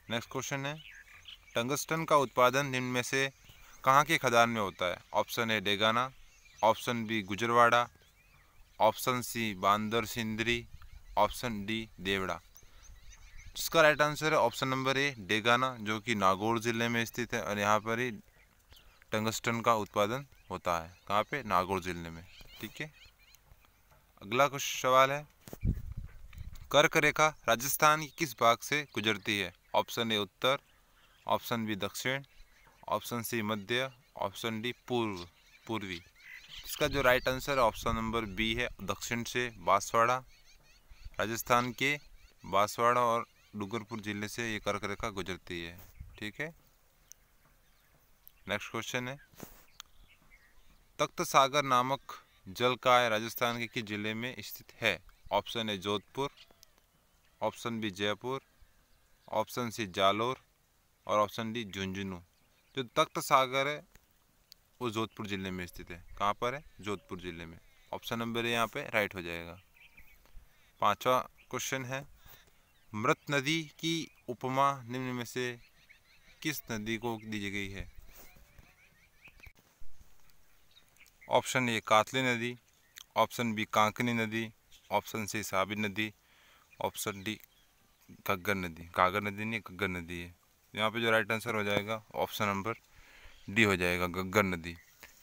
नेक्स्ट क्वेश्चन है, टंगस्टन का उत्पादन निम्न में से कहाँ के खदान में होता है? Option A Degana, option B Gujarwara, option C Bandar Sindri, option D Devra. इसका राइट आंसर है ऑप्शन नंबर ए डेगाना, जो कि नागौर जिले में स्थित है, और यहाँ पर ही टंगस्टन का उत्पादन होता है। कहाँ पे? नागौर जिले में। ठीक है, अगला कुछ सवाल है, कर्क रेखा राजस्थान की किस भाग से गुजरती है? ऑप्शन ए उत्तर, ऑप्शन बी दक्षिण, ऑप्शन सी मध्य, ऑप्शन डी पूर्वी। इसका जो राइट आंसर है ऑप्शन नंबर बी है, दक्षिण से बांसवाड़ा, राजस्थान के बांसवाड़ा और डूंगरपुर जिले से ये कर्क रेखा गुजरती है। ठीक है, नेक्स्ट क्वेश्चन है, तख्त सागर नामक जलकाय राजस्थान के किस जिले में स्थित है? Option A Jodhpur, option B Jaipur, option C Jalore और ऑप्शन डी झुंझुनू। जो तख्त सागर है वो जोधपुर जिले में स्थित है। कहाँ पर है? जोधपुर जिले में। ऑप्शन नंबर यहाँ पे राइट हो जाएगा। पांचवा क्वेश्चन है, मृत नदी की उपमा निम्न में से किस नदी को दी गई है? ऑप्शन ए कातली नदी, ऑप्शन बी कांकनी नदी, ऑप्शन सी साबी नदी, ऑप्शन डी घग्गर नदी। घाघर नदी नहीं, घग्गर नदी है। यहाँ पे जो राइट आंसर हो जाएगा ऑप्शन नंबर डी हो जाएगा, घग्गर नदी।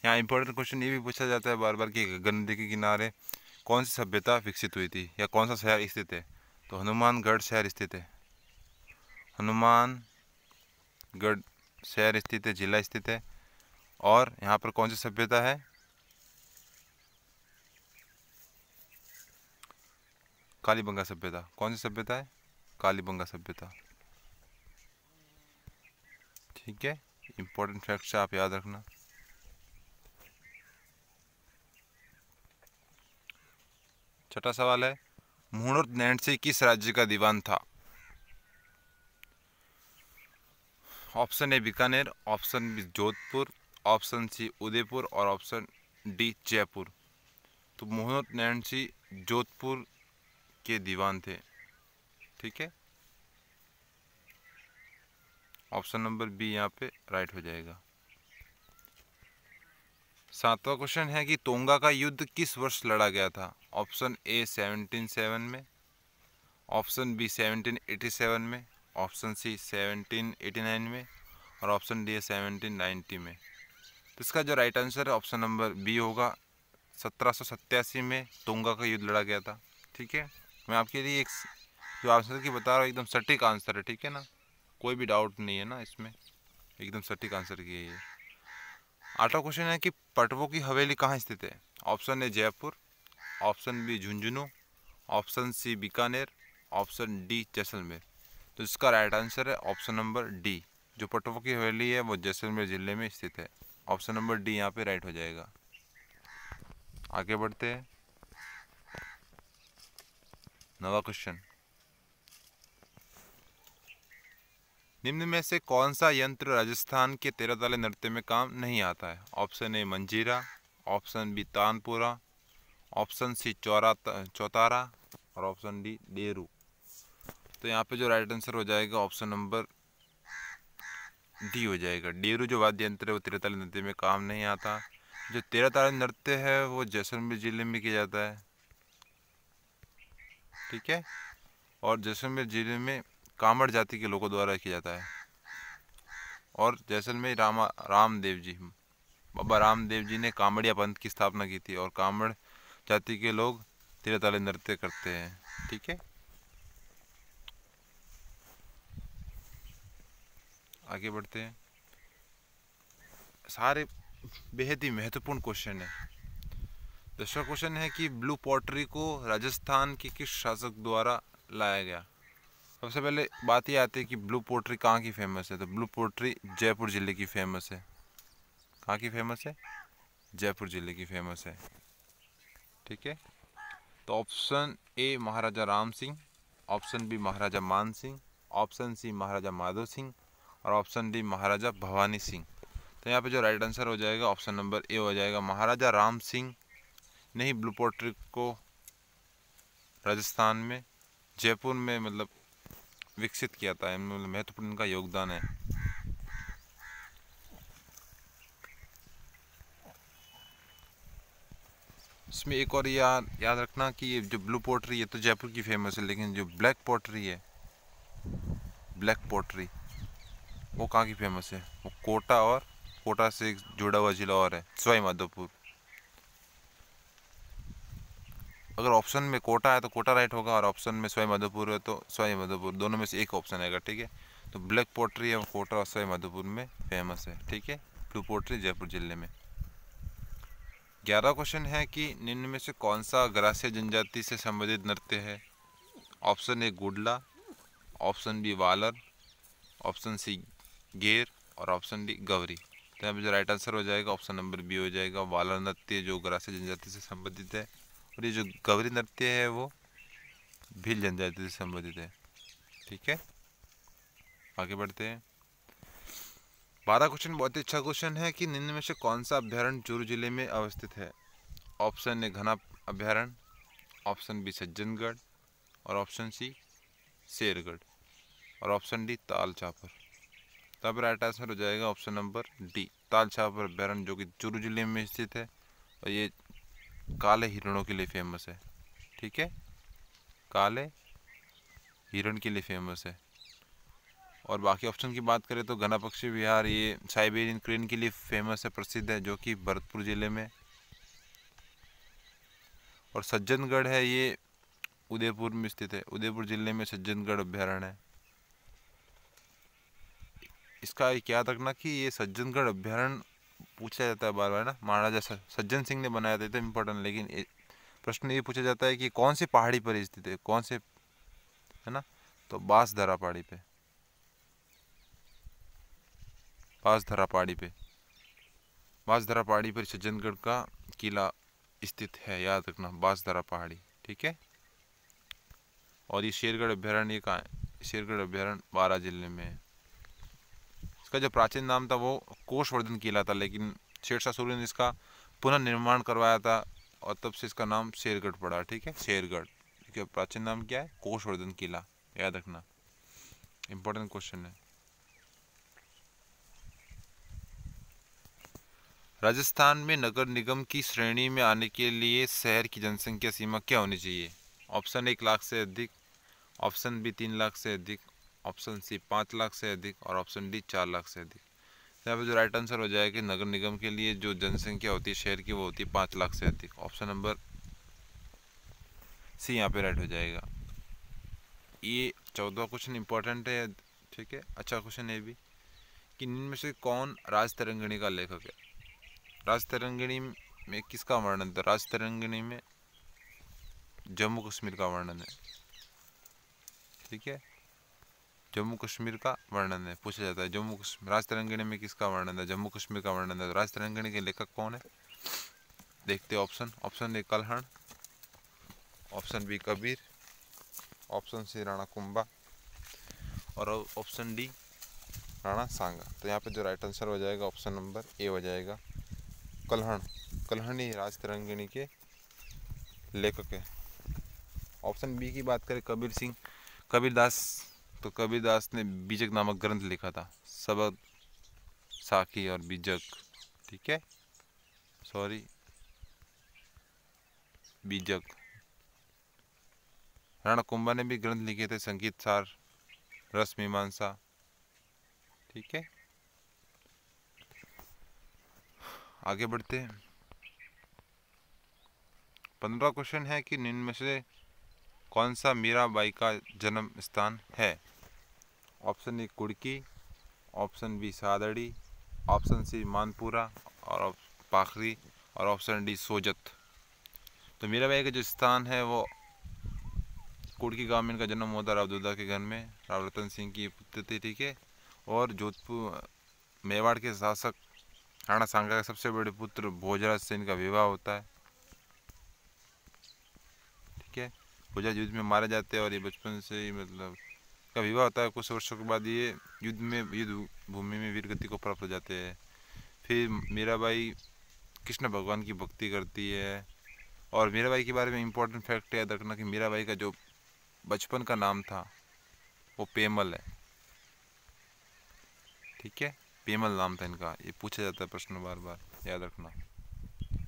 यहाँ इंपॉर्टेंट क्वेश्चन ये भी पूछा जाता है बार बार कि घग्गर नदी के किनारे कौन सी सभ्यता विकसित हुई थी या कौन सा शहर स्थित है? तो हनुमानगढ़ शहर स्थित है, हनुमानगढ़ शहर स्थित है, जिला स्थित है। और यहाँ पर कौन सी सभ्यता है? कालीबंगा सभ्यता। कौन सी सभ्यता है? कालीबंगा सभ्यता। ठीक है, इंपॉर्टेंट फैक्ट्स आप याद रखना। छठा सवाल है, मुहूर्त नैन्सी किस राज्य का दीवान था? Option A Bikaner, option B Jodhpur, option C Udaipur और ऑप्शन डी जयपुर। तो मुहूर्त नैन्सी जोधपुर के दीवान थे। ठीक है, ऑप्शन नंबर बी यहाँ पे राइट हो जाएगा। 7वां क्वेश्चन है कि तोंगा का युद्ध किस वर्ष लड़ा गया था? ऑप्शन ए 1707 में, ऑप्शन बी 1787 में, ऑप्शन सी 1789 में और ऑप्शन डी 1790 में। तो इसका जो राइट आंसर है ऑप्शन नंबर बी होगा। 1787 में तोंगा का युद्ध लड़ा गया था। ठीक है, मैं आपके लिए एक जो आंसर की बता रहा हूँ एकदम सटीक आंसर है। ठीक है ना, कोई भी डाउट नहीं है ना इसमें, एकदम सटीक आंसर की है ये। 8वां क्वेश्चन है कि पटवों की हवेली कहाँ स्थित है? Option A Jaipur, option B Jhunjhunu, option C Bikaner, option D Jaisalmer. तो इसका राइट आंसर है ऑप्शन नंबर डी। जो पटवों की हवेली है वो जैसलमेर जिले में स्थित है। ऑप्शन नंबर डी यहाँ पे राइट हो जाएगा। आगे बढ़ते हैं। 9वां क्वेश्चन, निम्न में से कौन सा यंत्र राजस्थान के 13 ताले नृत्य में काम नहीं आता है? Option A manjira, option B tanpura, option C chautara और ऑप्शन डी डेरू। तो यहाँ पे जो राइट आंसर हो जाएगा ऑप्शन नंबर डी हो जाएगा। डेरू जो वाद्य यंत्र है वो 13 ताले नृत्य में काम नहीं आता। जो 13 ताले नृत्य है वो जैसलमेर जिले में किया जाता है। ठीक है, और जैसलमेर जिले में कामड़ जाति के लोगों द्वारा किया जाता है। और जैसलमेर रामदेव जी, बाबा रामदेव जी ने कामड़िया पंथ की स्थापना की थी और कामड़ जाति के लोग 13 ताले नृत्य करते हैं। ठीक है, आगे बढ़ते हैं। सारे बेहद ही महत्वपूर्ण क्वेश्चन है। 10वां क्वेश्चन है कि ब्लू पॉटरी को राजस्थान के किस शासक द्वारा लाया गया? सबसे पहले बात ये आती है कि ब्लू पोट्री कहाँ की फेमस है। तो ब्लू पोट्री जयपुर ज़िले की फेमस है। कहाँ की फेमस है? जयपुर ज़िले की फेमस है। ठीक है, तो option A Maharaja Ram Singh, option B Maharaja Man Singh, option C Maharaja Madho Singh और ऑप्शन डी महाराजा भवानी सिंह। तो यहाँ पे जो राइट आंसर हो जाएगा ऑप्शन नंबर ए हो जाएगा। महाराजा राम सिंह ने ही ब्लू पोट्री को राजस्थान में जयपुर में मतलब विकसित किया था। मतलब महत्वपूर्ण इनका योगदान है। इसमें एक और याद रखना कि ये जो ब्लू पोट्री है तो जयपुर की फेमस है, लेकिन जो ब्लैक पोट्री है, ब्लैक पोट्री वो कहाँ की फेमस है? वो कोटा और कोटा से एक जुड़ा हुआ जिला और है सवाई माधोपुर। अगर ऑप्शन में कोटा है तो कोटा राइट होगा और ऑप्शन में सवाई माधोपुर है तो सवाई माधोपुर, दोनों में से एक ऑप्शन आएगा। ठीक है, तो ब्लैक पोट्री है कोटा और सवाई माधोपुर में फेमस है। ठीक है, ब्लू पोट्री जयपुर जिले में। 11वां क्वेश्चन है कि निम्न में से कौन सा ग्रासीय जनजाति से संबंधित नृत्य है? Option A Gudla, option B Walar, option C Gair और ऑप्शन डी गवरी। तो यहाँ पे जो राइट आंसर हो जाएगा ऑप्शन नंबर बी हो जाएगा। वालर नृत्य जो ग्रासीय जनजाति से संबंधित है और ये जो गवरी नृत्य है वो भील जनजाति से संबंधित है। ठीक है, आगे बढ़ते हैं। 12वां क्वेश्चन बहुत ही अच्छा क्वेश्चन है कि निम्न में से कौन सा अभ्यारण्य चूरू जिले में अवस्थित है? ऑप्शन ए घना अभ्यारण्य, ऑप्शन बी सज्जनगढ़ और ऑप्शन सी शेरगढ़ और ऑप्शन डी ताल छापर। तब राइट आंसर हो जाएगा option number D Tal Chhapar अभ्यारण्य, जो कि चूरू जिले में स्थित है और ये काले हिरणों के लिए फेमस है। ठीक है, काले हिरण के लिए फेमस है। और बाकी ऑप्शन की बात करें तो घना पक्षी विहार ये साइबेरियन क्रेन के लिए फेमस है, प्रसिद्ध है, जो कि भरतपुर जिले में। और सज्जनगढ़ है ये उदयपुर में स्थित है, उदयपुर जिले में सज्जनगढ़ अभ्यारण्य है। इसका एक याद रखना कि ये सज्जनगढ़ अभ्यारण्य पूछा जाता है बार बार ना, महाराजा सज्जन सिंह ने बनाया था, तो इम्पोर्टेंट। लेकिन प्रश्न ये पूछा जाता है कि कौन सी पहाड़ी पर स्थित है, कौन से, है ना, तो बांसधरा पहाड़ी पे, बांसधरा पहाड़ी पे, बांसधरा पहाड़ी पर सज्जनगढ़ का किला स्थित है, याद रखना बांसधरा पहाड़ी। ठीक है, और ये शेरगढ़ अभ्यारण्य कहाँ है? शेरगढ़ अभ्यारण्य बारां जिले में है। इसका जो प्राचीन नाम था वो कोषवर्धन किला था, लेकिन शेरशाह सूरी ने इसका पुनर्निर्माण करवाया था और तब से इसका नाम शेरगढ़ पड़ा। ठीक है, शेरगढ़, ठीक है, प्राचीन नाम क्या है? कोषवर्धन किला, याद रखना, इंपॉर्टेंट क्वेश्चन है। राजस्थान में नगर निगम की श्रेणी में आने के लिए शहर की जनसंख्या सीमा क्या होनी चाहिए? ऑप्शन 1 लाख से अधिक, ऑप्शन बी 3 लाख से अधिक, ऑप्शन सी 5 लाख से अधिक और ऑप्शन डी 4 लाख से अधिक। यहाँ पे जो राइट आंसर हो जाएगा कि नगर निगम के लिए जो जनसंख्या होती है शहर की वो होती है 5 लाख से अधिक। ऑप्शन नंबर सी यहाँ पे राइट हो जाएगा। ये 14वां क्वेश्चन इंपॉर्टेंट है, ठीक है, अच्छा क्वेश्चन है भी कि निम्न में से कौन राज तरंगिणी का लेखक है? राज तरंगिणी में किसका वर्णन था? राज तरंगिणी में जम्मू कश्मीर का वर्णन है, ठीक है, जम्मू कश्मीर का वर्णन है, पूछा जाता है जम्मू कश्मीर राज तरंगिणी में किसका वर्णन है? जम्मू कश्मीर का वर्णन है। राज तरंगिणी के लेखक कौन है? देखते हैं option. Option A Kalhan, option B Kabir, option C Rana Kumbha और ऑप्शन डी राणा सांगा। तो यहाँ पे जो राइट आंसर हो जाएगा ऑप्शन नंबर ए हो जाएगा, कल्हण। कल्हण ही राज तरंगिणी के लेखक है। ऑप्शन बी की बात करें कबीर सिंह, कबीरदास, तो कबीरदास ने बीजक नामक ग्रंथ लिखा था, सबद, साखी और बीजक, ठीक है, सॉरी बीजक। राणा कुंभा ने भी ग्रंथ लिखे थे, संगीत सार, रस मीमांसा, ठीक है। आगे बढ़ते हैं। 15वां क्वेश्चन है कि निम्न में से कौन सा मीराबाई का जन्म स्थान है? Option A Kudki, option B Sadri, option C Manpura और पाखरी और ऑप्शन डी सोजत। तो मीराबाई का जो स्थान है वो कुड़की गांव में इनका जन्म हुआ था, राव दुर्गा के घर में, राव रतन सिंह की पुत्र थी, ठीक है। और जोधपुर मेवाड़ के शासक राणा सांगा के सबसे बड़े पुत्र भोजराज से इनका विवाह होता है, ठीक है। भोजराज युद्ध में मारे जाते हैं और ये बचपन से ही मतलब का विवाह होता है। कुछ वर्षों के बाद ये युद्ध भूमि में वीरगति को प्राप्त हो जाते हैं। फिर मीराबाई कृष्ण भगवान की भक्ति करती है। और मीराबाई के बारे में इम्पोर्टेंट फैक्ट याद रखना कि मीराबाई का जो बचपन का नाम था वो पेमल है, ठीक है, पेमल नाम था इनका। ये पूछा जाता है प्रश्न बार बार, याद रखना।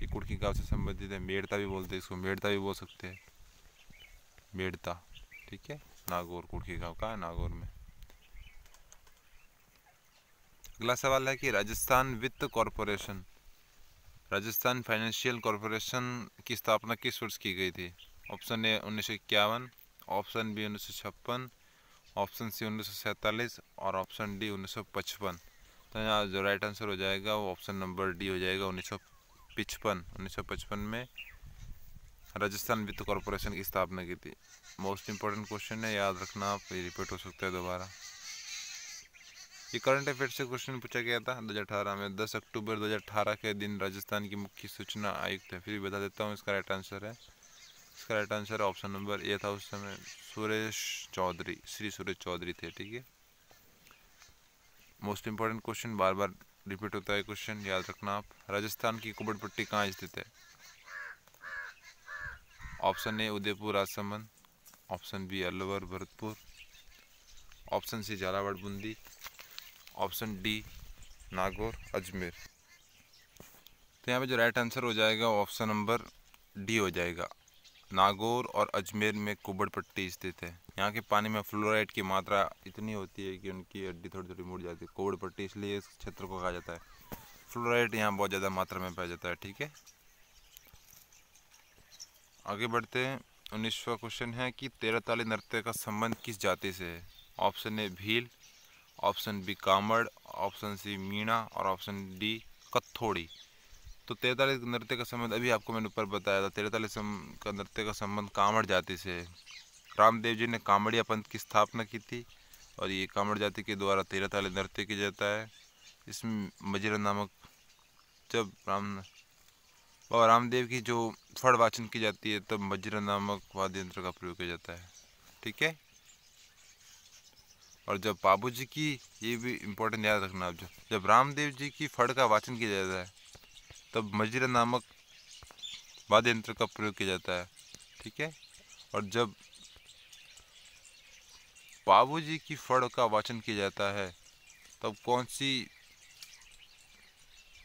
ये कुड़की गांव से संबंधित है, मेड़ता भी बोलते हैं इसको, मेड़ता भी बोल सकते हैं, मेड़ता, ठीक है। नागौर, कुड़की गांव का है नागौर में। अगला सवाल है कि राजस्थान वित्त कॉरपोरेशन, राजस्थान फाइनेंशियल कॉरपोरेशन की स्थापना किस वर्ष की गई थी? Option A 1951, option B 1956, option C 1947 और ऑप्शन डी 1955। तो यहाँ जो राइट आंसर हो जाएगा वो ऑप्शन नंबर डी हो जाएगा, 1955। 1955 में राजस्थान वित्त कॉरपोरेशन की स्थापना की थी। मोस्ट इंपॉर्टेंट क्वेश्चन है, याद रखना आप, ये रिपीट हो सकता है दोबारा। ये करंट अफेयर से क्वेश्चन पूछा गया था 2018 में। 10 अक्टूबर 2018 के दिन राजस्थान की मुख्य सूचना आयुक्त है। फिर भी बता देता हूँ इसका राइट आंसर है, इसका राइट आंसर ऑप्शन नंबर ए था। उस समय सुरेश चौधरी, श्री सुरेश चौधरी थे, ठीक है। मोस्ट इंपॉर्टेंट क्वेश्चन, बार बार रिपीट होता है क्वेश्चन, याद रखना आप। राजस्थान की कुबड़ पट्टी कहाँ स्थित है? Option A Udaipur Rajsamand, option B Alwar Bharatpur, option C Jhalawar Bundi, option D Nagaur Ajmer. तो यहाँ पे जो राइट आंसर हो जाएगा ऑप्शन नंबर डी हो जाएगा, नागौर और अजमेर में कुबड़ पट्टी स्थित है। यहाँ के पानी में फ्लोराइड की मात्रा इतनी होती है कि उनकी हड्डी थोड़ी थोड़ी मुड़ जाती है। कुबड़ पट्टी इसलिए इस क्षेत्र को कहा जाता है, फ्लोराइड यहाँ बहुत ज़्यादा मात्रा में पाया जाता है, ठीक है। आगे बढ़ते हैं। 19वां क्वेश्चन है कि 13 ताली नृत्य का संबंध किस जाति से है? Option A Bhil, option B Kamad, option C Meena और ऑप्शन डी कत्थोड़ी। तो 13 ताली नृत्य का संबंध अभी आपको मैंने ऊपर बताया था, 13 ताली का नृत्य का संबंध कामड़ जाति से है। रामदेव जी ने कामड़िया पंथ की स्थापना की थी और ये कामड़ जाति के द्वारा 13 ताली नृत्य किया जाता है। इसमें मजीरा नामक, जब रामदेव की जो फड़ वाचन की जाती है तब मजीरा नामक वाद्य यंत्र का प्रयोग किया जाता है, ठीक है। और जब बाबू जी की, ये भी इम्पोर्टेंट याद रखना आप, जब रामदेव जी की फड़ का वाचन किया जाता है तब मजीरा नामक वाद्य यंत्र का प्रयोग किया जाता है, ठीक है। और जब बाबू जी की फड़ का वाचन किया जाता है तब कौन सी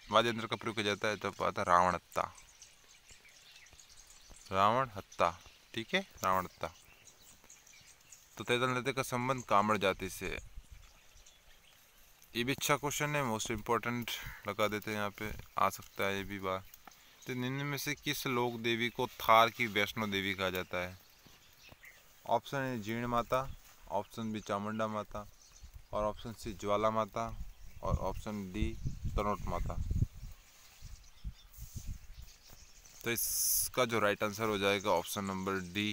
वाद्य यंत्र का प्रयोग किया जाता है, तब आता रावण हत्ता, रावण हत्ता, ठीक है, रावण हत्ता। तो तैतल नृत्य का संबंध कामड़ जाति से। ये भी अच्छा क्वेश्चन है, मोस्ट इम्पोर्टेंट लगा देते हैं, यहाँ पे आ सकता है ये भी बात। तो निम्न में से किस लोक देवी को थार की वैष्णो देवी कहा जाता है? ऑप्शन ए जीर्ण माता, ऑप्शन बी चामुंडा माता, और ऑप्शन सी ज्वाला माता, और ऑप्शन डी तनोट माता। तो इसका जो राइट आंसर हो जाएगा ऑप्शन नंबर डी,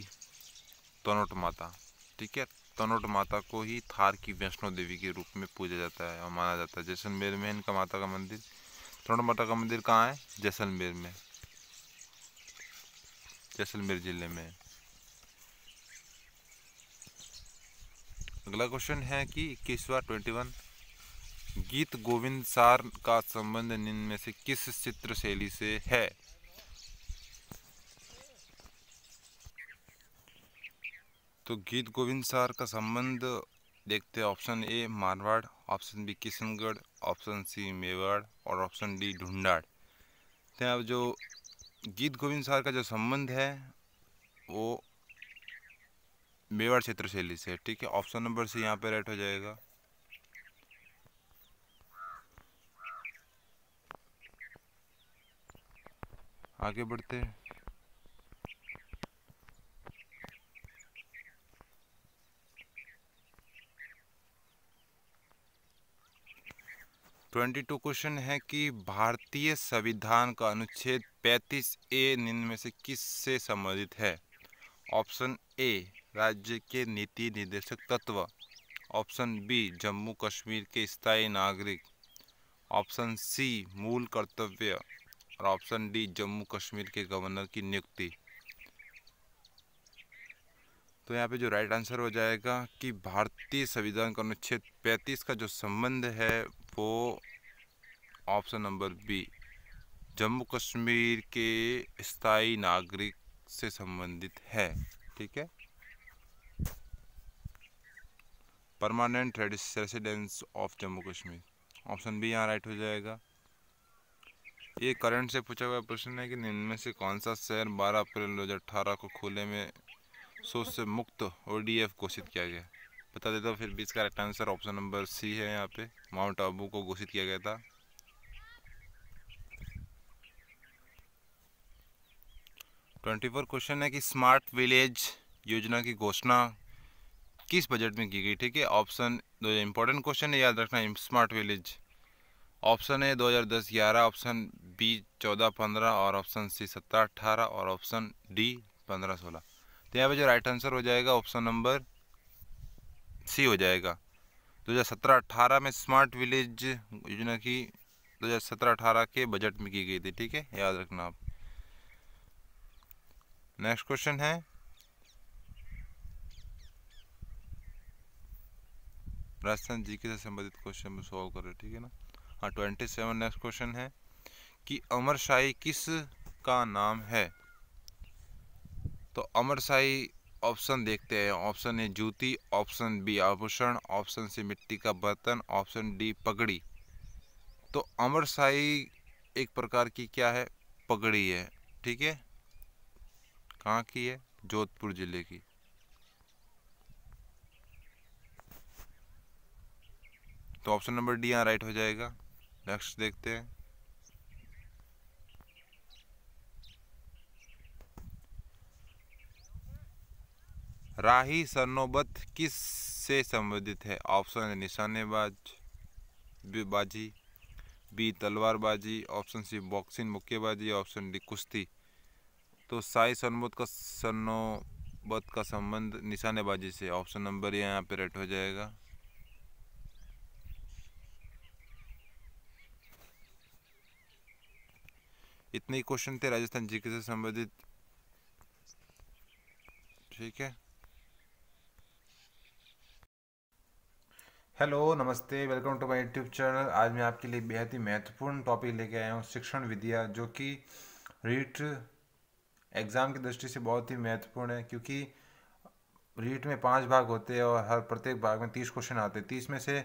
तनोट माता, ठीक है। तनोट माता को ही थार की वैष्णो देवी के रूप में पूजा जाता है और माना जाता है। जैसलमेर में इनका माता का मंदिर, तनोट माता का मंदिर कहाँ है? जैसलमेर में, जैसलमेर जिले में। अगला क्वेश्चन है कि 21वां 21, गीत गोविंद सार का संबंध निम्न में से किस चित्र शैली से है? तो गीत गोविंद सार का संबंध देखते हैं। Option A Marwar, option B Kishangarh, option C Mewar, और ऑप्शन डी ढूंढाड़। तो अब जो गीत गोविंद सार का जो संबंध है वो मेवाड़ क्षेत्र शैली से, ठीक है। ऑप्शन नंबर सी यहाँ पे राइट हो जाएगा। आगे बढ़ते हैं। ट्वेंटी टू क्वेश्चन है कि भारतीय संविधान का अनुच्छेद 35A निम्न में से किस से संबंधित है? ऑप्शन ए राज्य के नीति निर्देशक तत्व, ऑप्शन बी जम्मू कश्मीर के स्थायी नागरिक, ऑप्शन सी मूल कर्तव्य, और ऑप्शन डी जम्मू कश्मीर के गवर्नर की नियुक्ति। तो यहाँ पे जो राइट आंसर हो जाएगा कि भारतीय संविधान का अनुच्छेद 35 का जो संबंध है वो option number B Jammu Kashmir के स्थायी नागरिक से संबंधित है, ठीक है। Permanent residence of Jammu Kashmir, option B यहाँ राइट हो जाएगा। ये करंट से पूछा हुआ प्रश्न है कि निम्न में से कौन सा शहर 12 अप्रैल 2018 को खुले में शौच से मुक्त ODF घोषित किया गया? बता देता हूँ फिर भी इसका right answer option number C है। यहाँ पे माउंट आबू को घोषित किया गया था। 24 क्वेश्चन है कि स्मार्ट विलेज योजना की घोषणा किस बजट में की गई, ठीक है। ऑप्शन दो इंपॉर्टेंट क्वेश्चन है, याद रखना। स्मार्ट विलेज ऑप्शन है 2010-11, ऑप्शन बी 14-15, और ऑप्शन सी 17-18, और ऑप्शन डी 15-16। तो यहाँ पे जो राइट आंसर हो जाएगा ऑप्शन नंबर सी हो जाएगा। 2017-18 में स्मार्ट विलेज योजना की 2017-18 के बजट में की गई थी, ठीक है, याद रखना आप। नेक्स्ट क्वेश्चन है राजस्थान जीके से संबंधित क्वेश्चन में सॉल्व कर रहे, ठीक है ना। हाँ 27 नेक्स्ट क्वेश्चन है कि अमरशाही किस का नाम है? तो अमरशाही ऑप्शन देखते हैं। ऑप्शन ए जूती, ऑप्शन बी आभूषण, ऑप्शन सी मिट्टी का बर्तन, ऑप्शन डी पगड़ी। तो अमरशाही एक प्रकार की क्या है? पगड़ी है, ठीक है। कहाँ की है? जोधपुर जिले की। तो ऑप्शन नंबर डी यहाँ राइट हो जाएगा। नेक्स्ट देखते हैं। राही सरनोबत किस से संबंधित है? ऑप्शन है निशानेबाज बाजी, बी तलवारबाजी, ऑप्शन सी बॉक्सिंग मुक्केबाजी, ऑप्शन डी कुश्ती। तो शाही सरनोबत का संबंध निशानेबाजी से, ऑप्शन नंबर यहाँ पे राइट हो जाएगा। इतने ही क्वेश्चन थे राजस्थान जीके से संबंधित, ठीक है। हेलो नमस्ते, welcome to my YouTube channel. आज मैं आपके लिए बेहद ही महत्वपूर्ण टॉपिक लेके आया हूँ, शिक्षण विद्या, जो कि रीट एग्ज़ाम की दृष्टि से बहुत ही महत्वपूर्ण है। क्योंकि रीट में 5 भाग होते हैं और हर प्रत्येक भाग में 30 क्वेश्चन आते हैं। 30 में से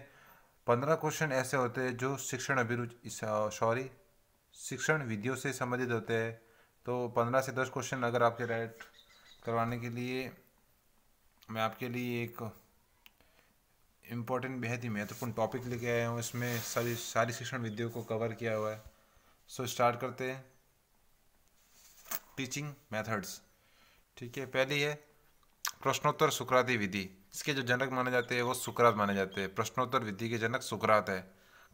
15 क्वेश्चन ऐसे होते हैं जो शिक्षण अभिरुचि शिक्षण विधियों से संबंधित होते हैं। तो 15 से 10 क्वेश्चन अगर आपके राइट करवाने के लिए मैं आपके लिए एक इम्पोर्टेंट बेहद ही महत्वपूर्ण टॉपिक लेके आया हूँ। इसमें सारी शिक्षण विधियों को कवर किया हुआ है। सो स्टार्ट करते हैं। टीचिंग मेथड्स, ठीक है। पहली है प्रश्नोत्तर सुकराती विधि। इसके जो जनक माने जाते हैं वो सुकरात माने जाते हैं। प्रश्नोत्तर विधि के जनक सुकरात है।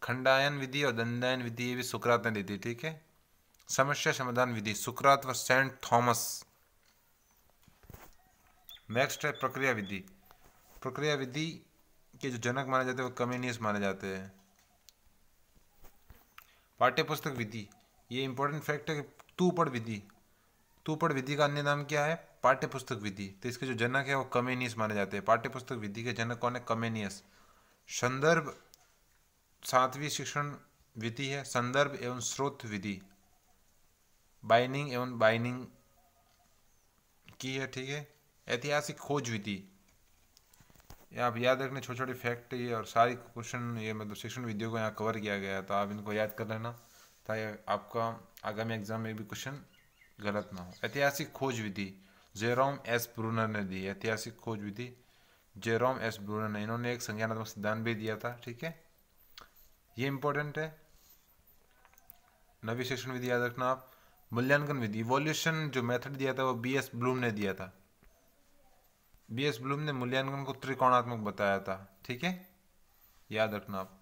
खंडायन विधि और दंडायन विधि ये भी सुकरात ने दी थी, ठीक है। समस्या समाधान विधि सुकरात व सेंट थॉमस। नेक्स्ट है प्रक्रिया विधि। प्रक्रिया विधि के जो जनक माने जाते हैं वो कमेनियस माने जाते हैं। पाठ्यपुस्तक विधि, ये इंपॉर्टेंट फैक्ट है कि तू पढ़ विधि, तू पढ़ विधि का अन्य नाम क्या है? पाठ्यपुस्तक विधि। तो इसके जो जनक है वो कमेनियस माने जाते हैं। पाठ्यपुस्तक विधि के जनक कौन है? कमेनियस। संदर्भ 7वीं शिक्षण विधि है। संदर्भ एवं स्रोत विधि बाइनिंग एवं बाइनिंग की है, ठीक है। ऐतिहासिक खोज विधि, ये आप याद रखने छोटे छोटे फैक्ट ये और सारी क्वेश्चन ये मतलब शिक्षण विधियों को यहाँ कवर किया गया है, तो आप इनको याद कर लेना ताकि आपका आगामी एग्जाम में भी क्वेश्चन गलत ना हो। ऐतिहासिक खोज विधि जेरोम एस ब्रूनर ने दी। ऐतिहासिक खोज विधि जेरोम एस ब्रूनर ने, इन्होंने एक संज्ञानात्मक सिद्धांत भी दिया था, ठीक है। ये इंपॉर्टेंट है। नवी शिक्षण विधि याद रखना आप। मूल्यांकन विधि इवोल्यूशन जो मेथड दिया था वो BS ब्लूम ने दिया था। BS ब्लूम ने मूल्यांकन को त्रिकोणात्मक बताया था, ठीक है, याद रखना आप,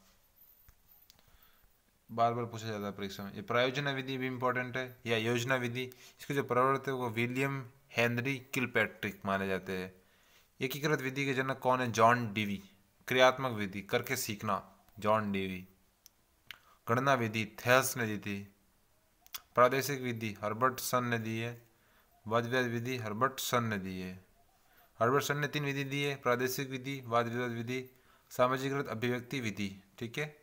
बार बार पूछा जाता है परीक्षा में। ये प्रायोजना विधि भी इंपॉर्टेंट है, या योजना विधि। इसके जो प्रवर्तक है वो विलियम हेनरी किलपैट्रिक माने जाते हैं। एकीकृत विधि के जनक कौन है? John Dewey. क्रियात्मक विधि करके सीखना, जॉन डीवी। गणना विधि थेल्स ने दी थी। प्रादेशिक विधि हर्बर्टसन ने दी है। वाद विवाद विधि हर्बर्टसन ने दी है। हर्बर्टसन ने 3 विधि दी है, प्रादेशिक विधि, वाद विवाद विधि, सामाजिकृत अभिव्यक्ति विधि, ठीक है,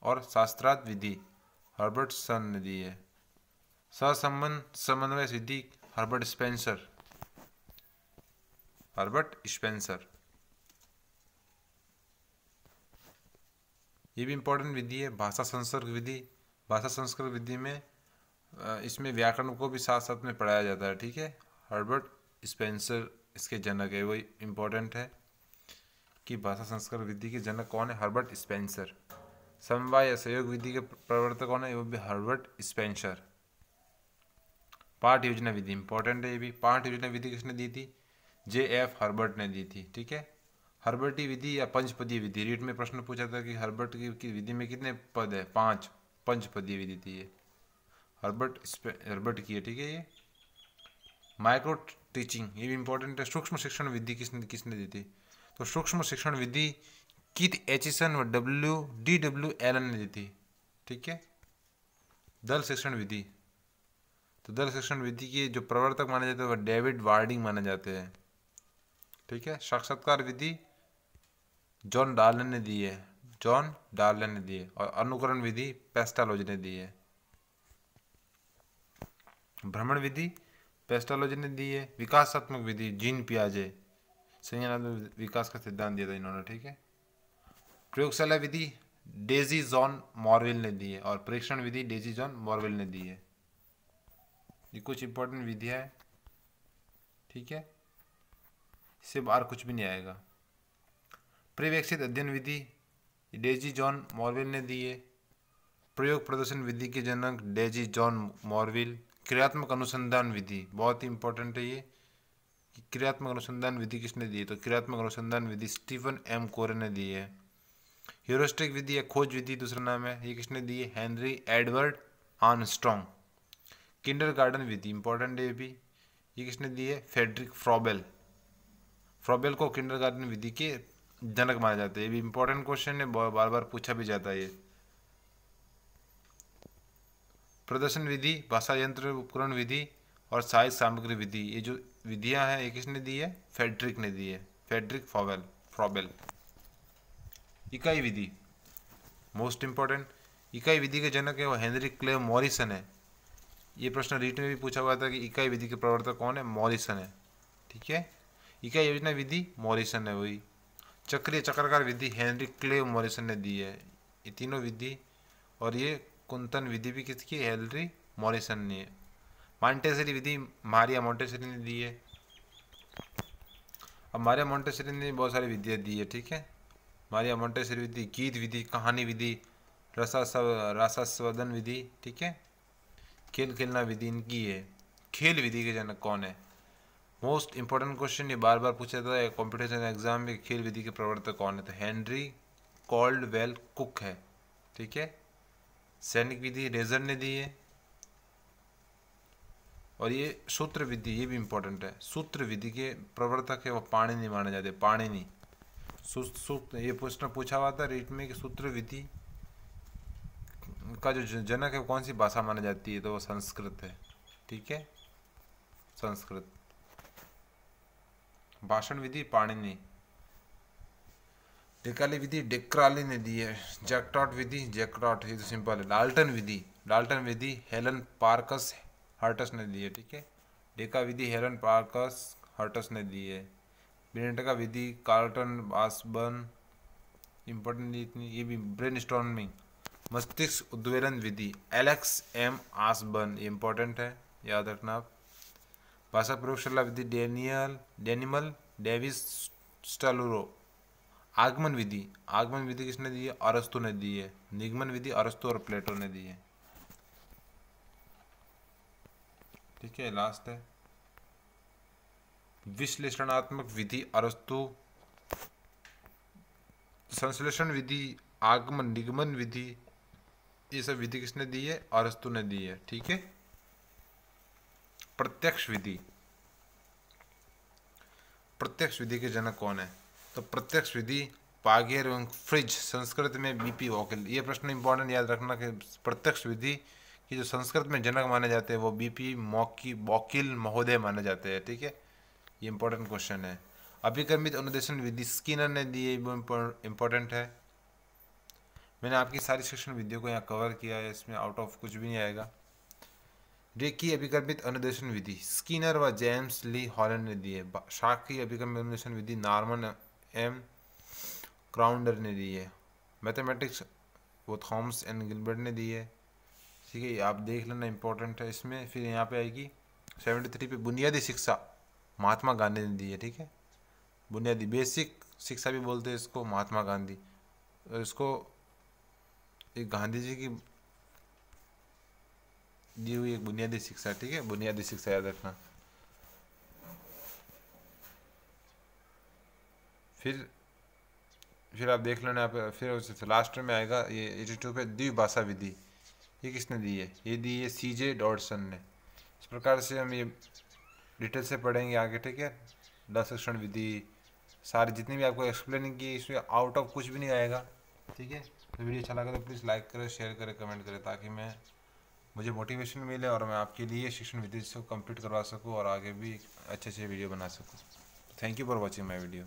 और शास्त्रार्थ विधि हर्बर्टसन ने दी है। सहसंबंध समन्वय विधि हर्बर्ट स्पेंसर, हर्बर्ट स्पेंसर। ये भी इंपॉर्टेंट विधि है। भाषा संसर्ग विधि, भाषा संस्कृत विधि में इसमें व्याकरण को भी साथ साथ में पढ़ाया जाता है, ठीक है। हर्बर्ट स्पेंसर इसके जनक है, वही इंपॉर्टेंट है कि भाषा संस्कृत विधि के जनक कौन है? Herbert Spencer. समवाय या सहयोग विधि के प्रवर्तक कौन है? वो भी हर्बर्ट स्पेंसर। पाठ योजना विधि इंपॉर्टेंट है, ये भी। पाठ योजना विधि किसने दी थी? JF हर्बर्ट ने दी थी, ठीक है। हर्बर्टी विधि या पंचपदीय विधि, रीट में प्रश्न पूछा था कि हर्बर्ट की विधि में कितने पद है? 5। पंचपदीय विधि थी ये, हर्बर्ट की है, ठीक है। ये माइक्रो टीचिंग, ये भी इंपॉर्टेंट है। सूक्ष्म शिक्षण विधि किसने दी थी? तो सूक्ष्म शिक्षण विधि कीथ एचिसन व DW एलन ने दी थी, ठीक है। दल शिक्षण विधि, तो दल शिक्षण विधि के जो प्रवर्तक माने जाते हैं वह डेविड वार्डिंग माने जाते हैं, ठीक है। साक्षात्कार विधि जॉन डार्लन ने दी है, जॉन डार्लन ने दी है। और अनुकरण विधि पेस्टालोजी ने दी है। भ्रमण विधि पेस्टालोजी ने दी है। विकासात्मक विधि जीन पियाजे, संज्ञानात्मक विकास का सिद्धांत दिया था इन्होंने, ठीक है। प्रयोगशाला विधि डेजी जॉन मॉरविल ने दी है। और परीक्षण विधि डेजी जॉन मॉरविल ने दी है। ये कुछ इंपॉर्टेंट विधियां है, ठीक है, इससे बाहर कुछ भी नहीं आएगा। पर्यवेक्षित अध्ययन विधि डेजी जॉन मॉरविल ने दी है। प्रयोग प्रदर्शन विधि के जनक डेजी जॉन मॉरविल। क्रियात्मक अनुसंधान विधि बहुत ही इंपॉर्टेंट है ये, कि क्रियात्मक अनुसंधान विधि किसने दी है? तो क्रियात्मक अनुसंधान विधि स्टीफन M कोरे ने दी है। ह्यूरिस्टिक विधि या खोज विधि दूसरा नाम है, ये किसने दी है? Henry Edward Armstrong. किंडरगार्टन विधि इंपॉर्टेंट है भी, ये किसने दी है? Friedrich Froebel. फ्रॉबेल को किंडरगार्टन विधि के जनक माना जाता है। ये भी इंपॉर्टेंट क्वेश्चन है, बार बार पूछा भी जाता है ये। प्रदर्शन विधि, भाषा यंत्र उपकरण विधि और सहायक सामग्री विधि, ये जो विधियां हैं ये किसने दी है? फ्रेडरिक ने दी है, फ्रेडरिक फ्रॉबेल। इकाई विधि मोस्ट इंपॉर्टेंट, इकाई विधि के जनक है वो हेनरी क्ले मॉरिसन है। ये प्रश्न रीट में भी पूछा हुआ था कि इकाई विधि के प्रवर्तक कौन है? मॉरिसन है, ठीक है। इकाई योजना विधि मॉरिसन है वही। चक्रीय चक्राकार विधि हेनरी क्ले मॉरिसन ने दी है। ये तीनों विधि और ये कुंतन विधि भी किसकी, हेनरी मॉरिसन ने। मॉन्टेसरी विधि मारिया मॉन्टेसरी ने दी है। अब मारिया मॉन्टेसरी ने बहुत सारी विधियाँ दी है, ठीक है। मारिया मॉन्टेसरी विधि, गीत विधि, कहानी विधि, रसास्वादन विधि, ठीक है। खेल खेलना विधि इनकी है। खेल विधि के जनक कौन है? मोस्ट इंपॉर्टेंट क्वेश्चन, ये बार बार पूछा जाता है कॉम्पिटिशन एग्जाम में, खेल विधि के प्रवर्तक कौन है? तो हेनरी कॉल्डवेल कुक है, ठीक है। सैनिक विधि रेजर ने दी है। और ये सूत्र विधि, ये भी इंपॉर्टेंट है, सूत्र विधि के प्रवर्तक है वो पाणिनि माने जाते हैं, पाणिनि। सूत्र, ये प्रश्न पूछा हुआ था रीट में कि सूत्र विधि का जो जनक है वो कौन सी भाषा मानी जाती है? तो वो संस्कृत है, ठीक है, संस्कृत। भाषण विधि पाणिनि। डेकाली विधि डेक्राली ने दी है। जैक्टॉट विधि जैक्टॉट, ये तो सिंपल है। डाल्टन विधि, डाल्टन विधि हेलन पार्कस हर्टस ने दी है, ठीक है। डेका विधि हेलन पार्कस हर्टस ने दी है। बिनेटका विधि कार्लटन आसबर्न, इंपॉर्टेंट इतनी, ये भी ब्रेनस्टॉर्मिंग। मस्तिष्क उद्वेलन विधि एलेक्स एम आसबर्न, ये इंपॉर्टेंट है, याद रखना आप। भाषा प्रयोगशाला विधि डेनिमल डेविस स्टालुरो। आगमन विधि, आगमन विधि किसने दी है? अरस्तु ने दी है। निगमन विधि अरस्तु और प्लेटो ने दी है, ठीक है। लास्ट है विश्लेषणात्मक विधि अरस्तु। संश्लेषण विधि, आगमन निगमन विधि, ये सब विधि किसने दी है? अरस्तु ने दी है, ठीक है। प्रत्यक्ष विधि, प्रत्यक्ष विधि के जनक कौन है? तो प्रत्यक्ष विधि पागेर एवं फ्रिज, संस्कृत में बीपी वॉकिल। ये प्रश्न इंपॉर्टेंट, याद रखना कि प्रत्यक्ष विधि की जो संस्कृत में जनक माने जाते हैं वो बीपी वॉकिल महोदय माने जाते हैं, ठीक है। ये इंपॉर्टेंट क्वेश्चन है। अभिक्रमित अनुदेशन विधि स्किनर ने दी है, वो इंपॉर्टेंट है। मैंने आपकी सारी सेक्शन वीडियो को यहाँ कवर किया है, इसमें आउट ऑफ कुछ भी नहीं आएगा। रेखीय अभिक्रमित अनुदेशन विधि स्किनर व जेम्स ली हॉलैंड ने दी है। शाखीय अभिक्रमित अनुदेशन विधि नॉर्मन एम क्राउंडर ने दी है। मैथमेटिक्स वो थॉमस एंड गिलबर्ट ने दी है, ठीक है। आप देख लेना, इंपॉर्टेंट है इसमें। फिर यहाँ पे आएगी 73 पे बुनियादी शिक्षा महात्मा गांधी ने दी है, ठीक है। बुनियादी बेसिक शिक्षा भी बोलते हैं इसको, महात्मा गांधी। और इसको एक गांधी जी की दी हुई एक बुनियादी शिक्षा, ठीक है, बुनियादी शिक्षा याद रखना। फिर आप देख लेना, फिर लास्ट में आएगा ये 82 पे द्विभाषा विधि। ये किसने दी है? ये दी है CJ डॉडसन ने। इस प्रकार से हम ये डिटेल से पढ़ेंगे आगे, ठीक है। दक्षिण विधि सारी जितनी भी आपको एक्सप्लेनिंग की, इसमें आउट ऑफ कुछ भी नहीं आएगा, ठीक है। तो वीडियो अच्छा लगा तो प्लीज़ लाइक करें, शेयर करें, कमेंट करें, ताकि मुझे मोटिवेशन मिले और मैं आपके लिए शिक्षण विधि को कंप्लीट करवा सकूँ और आगे भी अच्छे वीडियो बना सकूँ। Thank you for watching my video.